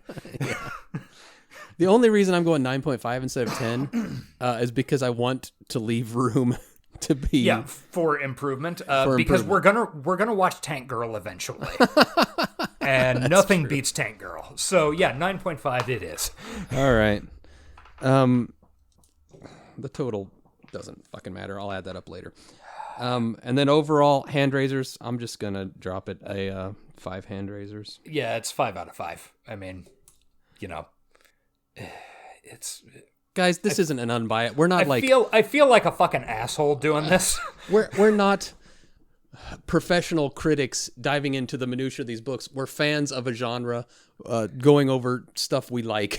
[SPEAKER 8] The only reason I'm going 9.5 instead of 10 is because I want to leave room to be
[SPEAKER 7] for improvement. Because we're gonna watch Tank Girl eventually, and nothing beats Tank Girl. So yeah, 9.5 it is.
[SPEAKER 8] All right. The total doesn't fucking matter. I'll add that up later. And then overall hand raisers, I'm just gonna drop it a 5 hand raisers.
[SPEAKER 7] Yeah, it's 5 out of 5. I mean, it's.
[SPEAKER 8] Guys, this isn't an unbiased. We're not
[SPEAKER 7] I feel like a fucking asshole doing this.
[SPEAKER 8] We're not professional critics diving into the minutia of these books. We're fans of a genre, going over stuff we like.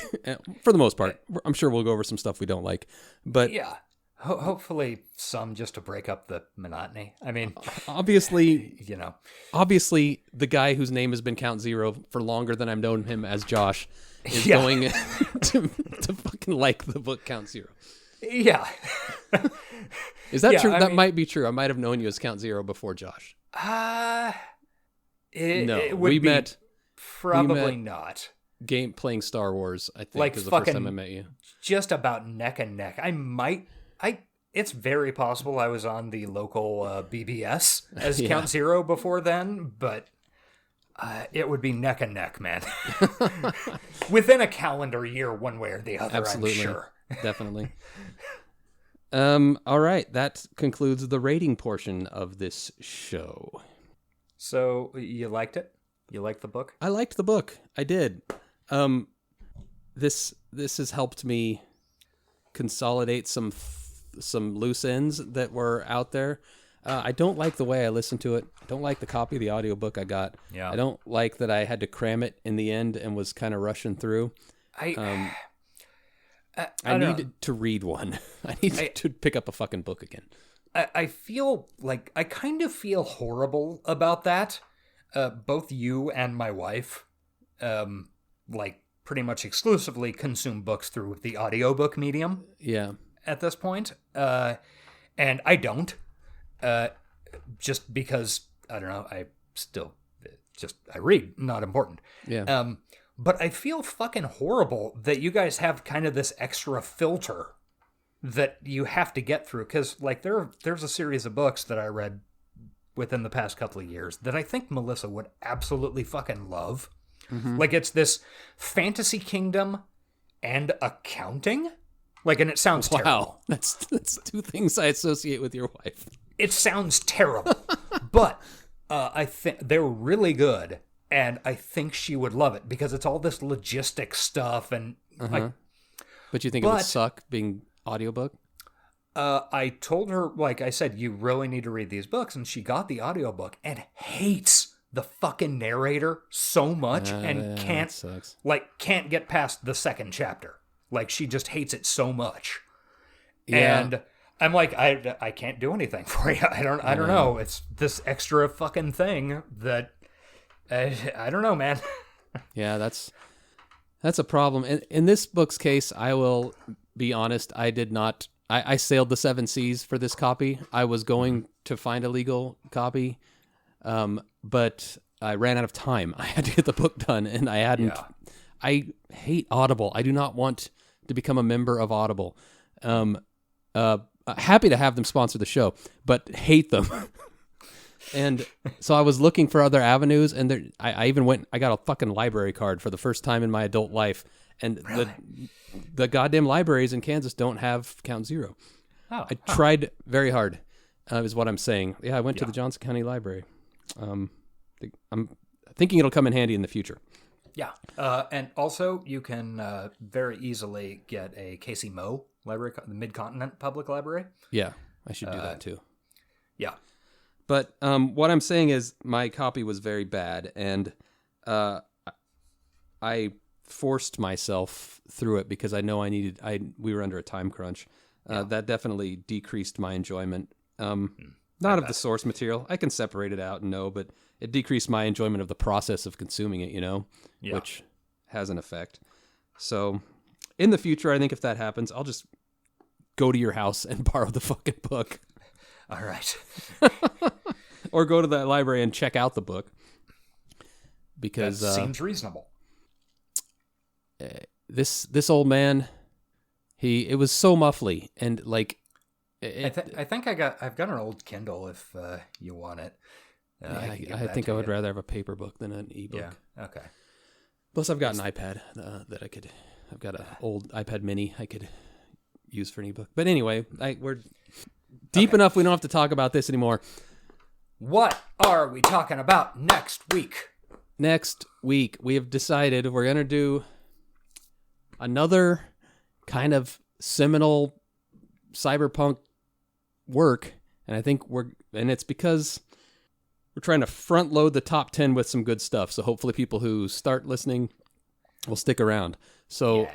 [SPEAKER 8] For the most part, I'm sure we'll go over some stuff we don't like. But
[SPEAKER 7] yeah, hopefully some just to break up the monotony. I mean,
[SPEAKER 8] obviously,
[SPEAKER 7] obviously,
[SPEAKER 8] the guy whose name has been Count Zero for longer than I've known him as Josh is going to fucking like the book Count Zero.
[SPEAKER 7] Yeah.
[SPEAKER 8] Is that true? That might be true. I might have known you as Count Zero before Josh.
[SPEAKER 7] We met probably not.
[SPEAKER 8] Playing Star Wars, I think,
[SPEAKER 7] like
[SPEAKER 8] is the first time I met you.
[SPEAKER 7] Just about neck and neck. It's very possible I was on the local BBS as Count Zero before then, but it would be neck and neck, man. Within a calendar year, one way or the other,
[SPEAKER 8] absolutely.
[SPEAKER 7] I'm sure.
[SPEAKER 8] Definitely. All right, that concludes the rating portion of this show.
[SPEAKER 7] So, you liked it? You liked the book?
[SPEAKER 8] I liked the book. I did. This has helped me consolidate some loose ends that were out there. I don't like the way I listened to it. I don't like the copy of the audiobook I got.
[SPEAKER 7] Yeah.
[SPEAKER 8] I don't like that I had to cram it in the end and was kind of rushing through. I need to read one. I need to pick up a fucking book again.
[SPEAKER 7] I feel like I kind of feel horrible about that. Both you and my wife, pretty much exclusively consume books through the audiobook medium.
[SPEAKER 8] Yeah.
[SPEAKER 7] At this point. And I don't. Just because, I don't know, I read, not important.
[SPEAKER 8] Yeah.
[SPEAKER 7] But I feel fucking horrible that you guys have kind of this extra filter that you have to get through. Because, there's a series of books that I read within the past couple of years that I think Melissa would absolutely fucking love. Mm-hmm. It's this fantasy kingdom and accounting. And it sounds terrible.
[SPEAKER 8] Wow. That's two things I associate with your wife.
[SPEAKER 7] It sounds terrible. But I think they're really good. And I think she would love it because it's all this logistic stuff and
[SPEAKER 8] But you think it would suck being audiobook?
[SPEAKER 7] I told her, I said, you really need to read these books, and she got the audiobook and hates the fucking narrator so much and can't get past the second chapter. She just hates it so much. Yeah. And I'm like, I can't do anything for you. I don't know. It's this extra fucking thing that I don't know, man.
[SPEAKER 8] Yeah, that's a problem. In this book's case, I will be honest, I did not. I sailed the 7 seas for this copy. I was going to find a legal copy, but I ran out of time. I had to get the book done, and I hadn't. Yeah. I hate Audible. I do not want to become a member of Audible. Happy to have them sponsor the show, but hate them. And so I was looking for other avenues, and I even went. I got a fucking library card for the first time in my adult life, and really? the goddamn libraries in Kansas don't have Count Zero. I tried very hard, is what I'm saying. Yeah, I went to the Johnson County Library. I'm thinking it'll come in handy in the future.
[SPEAKER 7] Yeah, and also you can very easily get a Casey Moe library, the Mid-Continent Public Library.
[SPEAKER 8] Yeah, I should do that too.
[SPEAKER 7] Yeah.
[SPEAKER 8] But what I'm saying is my copy was very bad, and I forced myself through it because I know we were under a time crunch. That definitely decreased my enjoyment. Not of the source material. I can separate it out and know, but it decreased my enjoyment of the process of consuming it, which has an effect. So in the future, I think if that happens, I'll just go to your house and borrow the fucking book.
[SPEAKER 7] All right.
[SPEAKER 8] Or go to the library and check out the book. Because
[SPEAKER 7] that seems reasonable.
[SPEAKER 8] this old man, it was so muffly, and like
[SPEAKER 7] I think I've got an old Kindle if you want it.
[SPEAKER 8] I think I would rather have a paper book than an ebook.
[SPEAKER 7] Yeah. Okay.
[SPEAKER 8] Plus, I've got an iPad I've got an old iPad Mini I could use for an ebook. But anyway, we're deep enough. We don't have to talk about this anymore.
[SPEAKER 7] What are we talking about next week?
[SPEAKER 8] Next week, we have decided we're going to do another kind of seminal cyberpunk work. And I think it's because we're trying to front load the top 10 with some good stuff. So hopefully people who start listening will stick around. So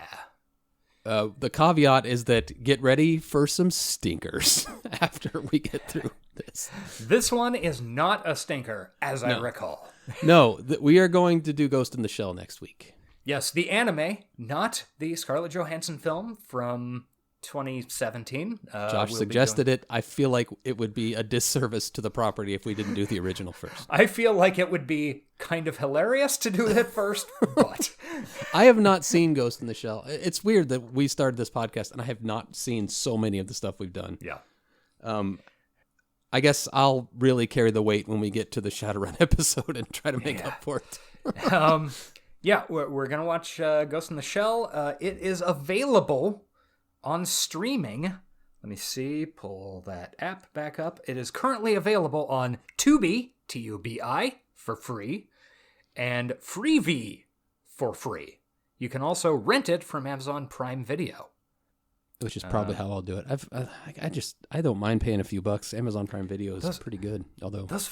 [SPEAKER 8] the caveat is that get ready for some stinkers after we get through this.
[SPEAKER 7] This one is not a stinker, as I recall.
[SPEAKER 8] No, we are going to do Ghost in the Shell next week.
[SPEAKER 7] Yes, the anime, not the Scarlett Johansson film from 2017.
[SPEAKER 8] Josh suggested it. I feel like it would be a disservice to the property if we didn't do the original first.
[SPEAKER 7] I feel like it would be kind of hilarious to do that first, but...
[SPEAKER 8] I have not seen Ghost in the Shell. It's weird that we started this podcast and I have not seen so many of the stuff we've done.
[SPEAKER 7] Yeah.
[SPEAKER 8] I guess I'll really carry the weight when we get to the Shadowrun episode and try to make up for it.
[SPEAKER 7] Yeah, we're going to watch Ghost in the Shell. It is available on streaming. Let me see, pull that app back up. It is currently available on Tubi, Tubi, for free, and Freevee for free. You can also rent it from Amazon Prime Video.
[SPEAKER 8] Which is probably how I'll do it. I don't mind paying a few bucks. Amazon Prime Video is pretty good, although
[SPEAKER 7] those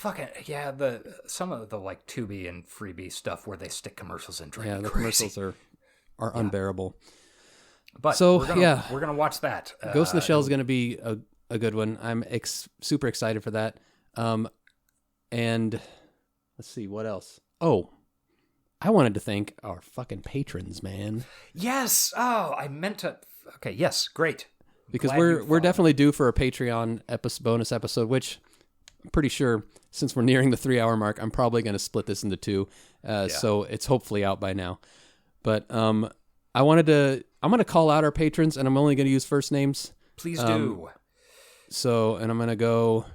[SPEAKER 7] some of the like Tubi and Freebie stuff where they stick commercials in.
[SPEAKER 8] Yeah, the commercials are unbearable.
[SPEAKER 7] But we're gonna watch that.
[SPEAKER 8] Ghost in the Shell is gonna be a good one. I'm super excited for that. And let's see what else. Oh, I wanted to thank our fucking patrons, man.
[SPEAKER 7] Yes. Oh, I meant to. Okay, yes, great.
[SPEAKER 8] Because we're definitely due for a Patreon bonus episode, which I'm pretty sure since we're nearing the 3-hour mark, I'm probably going to split this into 2. So it's hopefully out by now. But I'm going to call out our patrons, and I'm only going to use first names.
[SPEAKER 7] Please do.
[SPEAKER 8] And I'm going to go...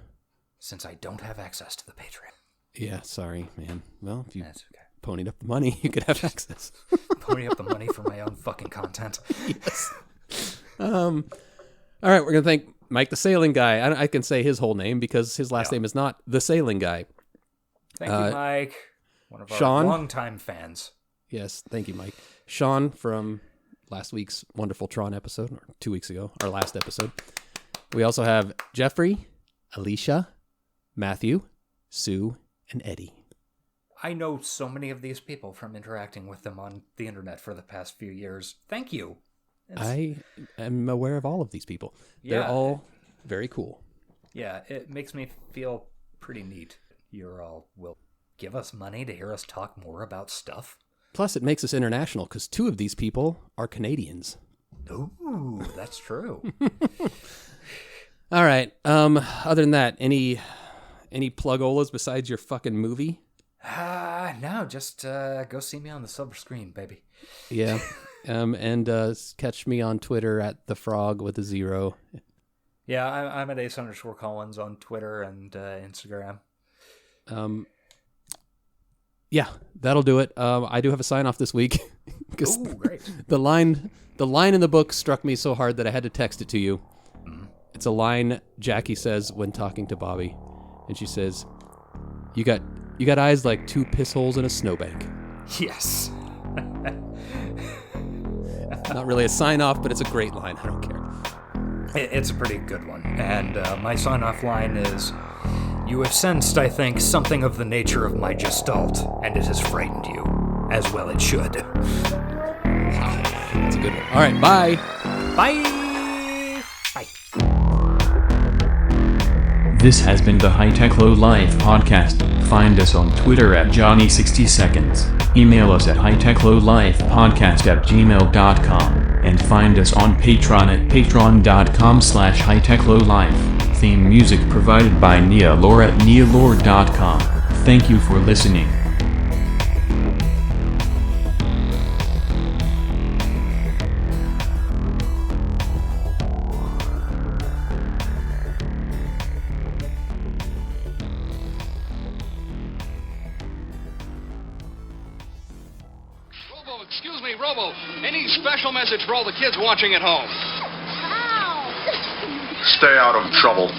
[SPEAKER 7] Since I don't have access to the Patreon.
[SPEAKER 8] Yeah, sorry, man. Well, if you ponied up the money, you could have access.
[SPEAKER 7] Pony up the money for my own fucking content.
[SPEAKER 8] Yes. All right, we're gonna thank Mike the Sailing Guy. I can say his whole name because his last name is not the Sailing Guy.
[SPEAKER 7] Thank you, Mike. One of our
[SPEAKER 8] Sean,
[SPEAKER 7] longtime fans.
[SPEAKER 8] Yes, thank you, Mike. Sean from last week's wonderful Tron episode, or 2 weeks ago, our last episode. We also have Jeffrey, Alicia, Matthew, Sue, and Eddie.
[SPEAKER 7] I know so many of these people from interacting with them on the internet for the past few years. Thank you.
[SPEAKER 8] I am aware of all of these people. They're all very cool.
[SPEAKER 7] Yeah, it makes me feel pretty neat. You all will give us money to hear us talk more about stuff.
[SPEAKER 8] Plus, it makes us international because 2 of these people are Canadians.
[SPEAKER 7] Ooh, that's true.
[SPEAKER 8] All right. Other than that, any plug-olas besides your fucking movie?
[SPEAKER 7] No, just go see me on the silver screen, baby.
[SPEAKER 8] Yeah. And catch me on Twitter at the frog with a 0.
[SPEAKER 7] Yeah, I'm at Ace_Collins on Twitter and Instagram.
[SPEAKER 8] Yeah, that'll do it. I do have a sign off this week.
[SPEAKER 7] Oh, great.
[SPEAKER 8] The line in the book struck me so hard that I had to text it to you. Mm-hmm. It's a line Jackie says when talking to Bobby, and she says, "You got eyes like 2 piss holes in a snowbank."
[SPEAKER 7] Yes.
[SPEAKER 8] Not really a sign-off, but it's a great line. I don't care.
[SPEAKER 7] It's a pretty good one. And my sign-off line is, "You have sensed, I think, something of the nature of my gestalt, and it has frightened you. As well it should."
[SPEAKER 8] Wow, that's a good one. All right, bye.
[SPEAKER 7] Bye. Bye.
[SPEAKER 6] This has been the High Tech Low Life podcast. Find us on Twitter at Johnny60seconds. Email us at hightechlowlifepodcast@gmail.com. And find us on Patreon at patreon.com/hightechlowlife. Theme music provided by Nia Lore at nialore.com. Thank you for listening.
[SPEAKER 5] trouble. Any special message for all the kids watching at home?
[SPEAKER 9] Stay out of trouble.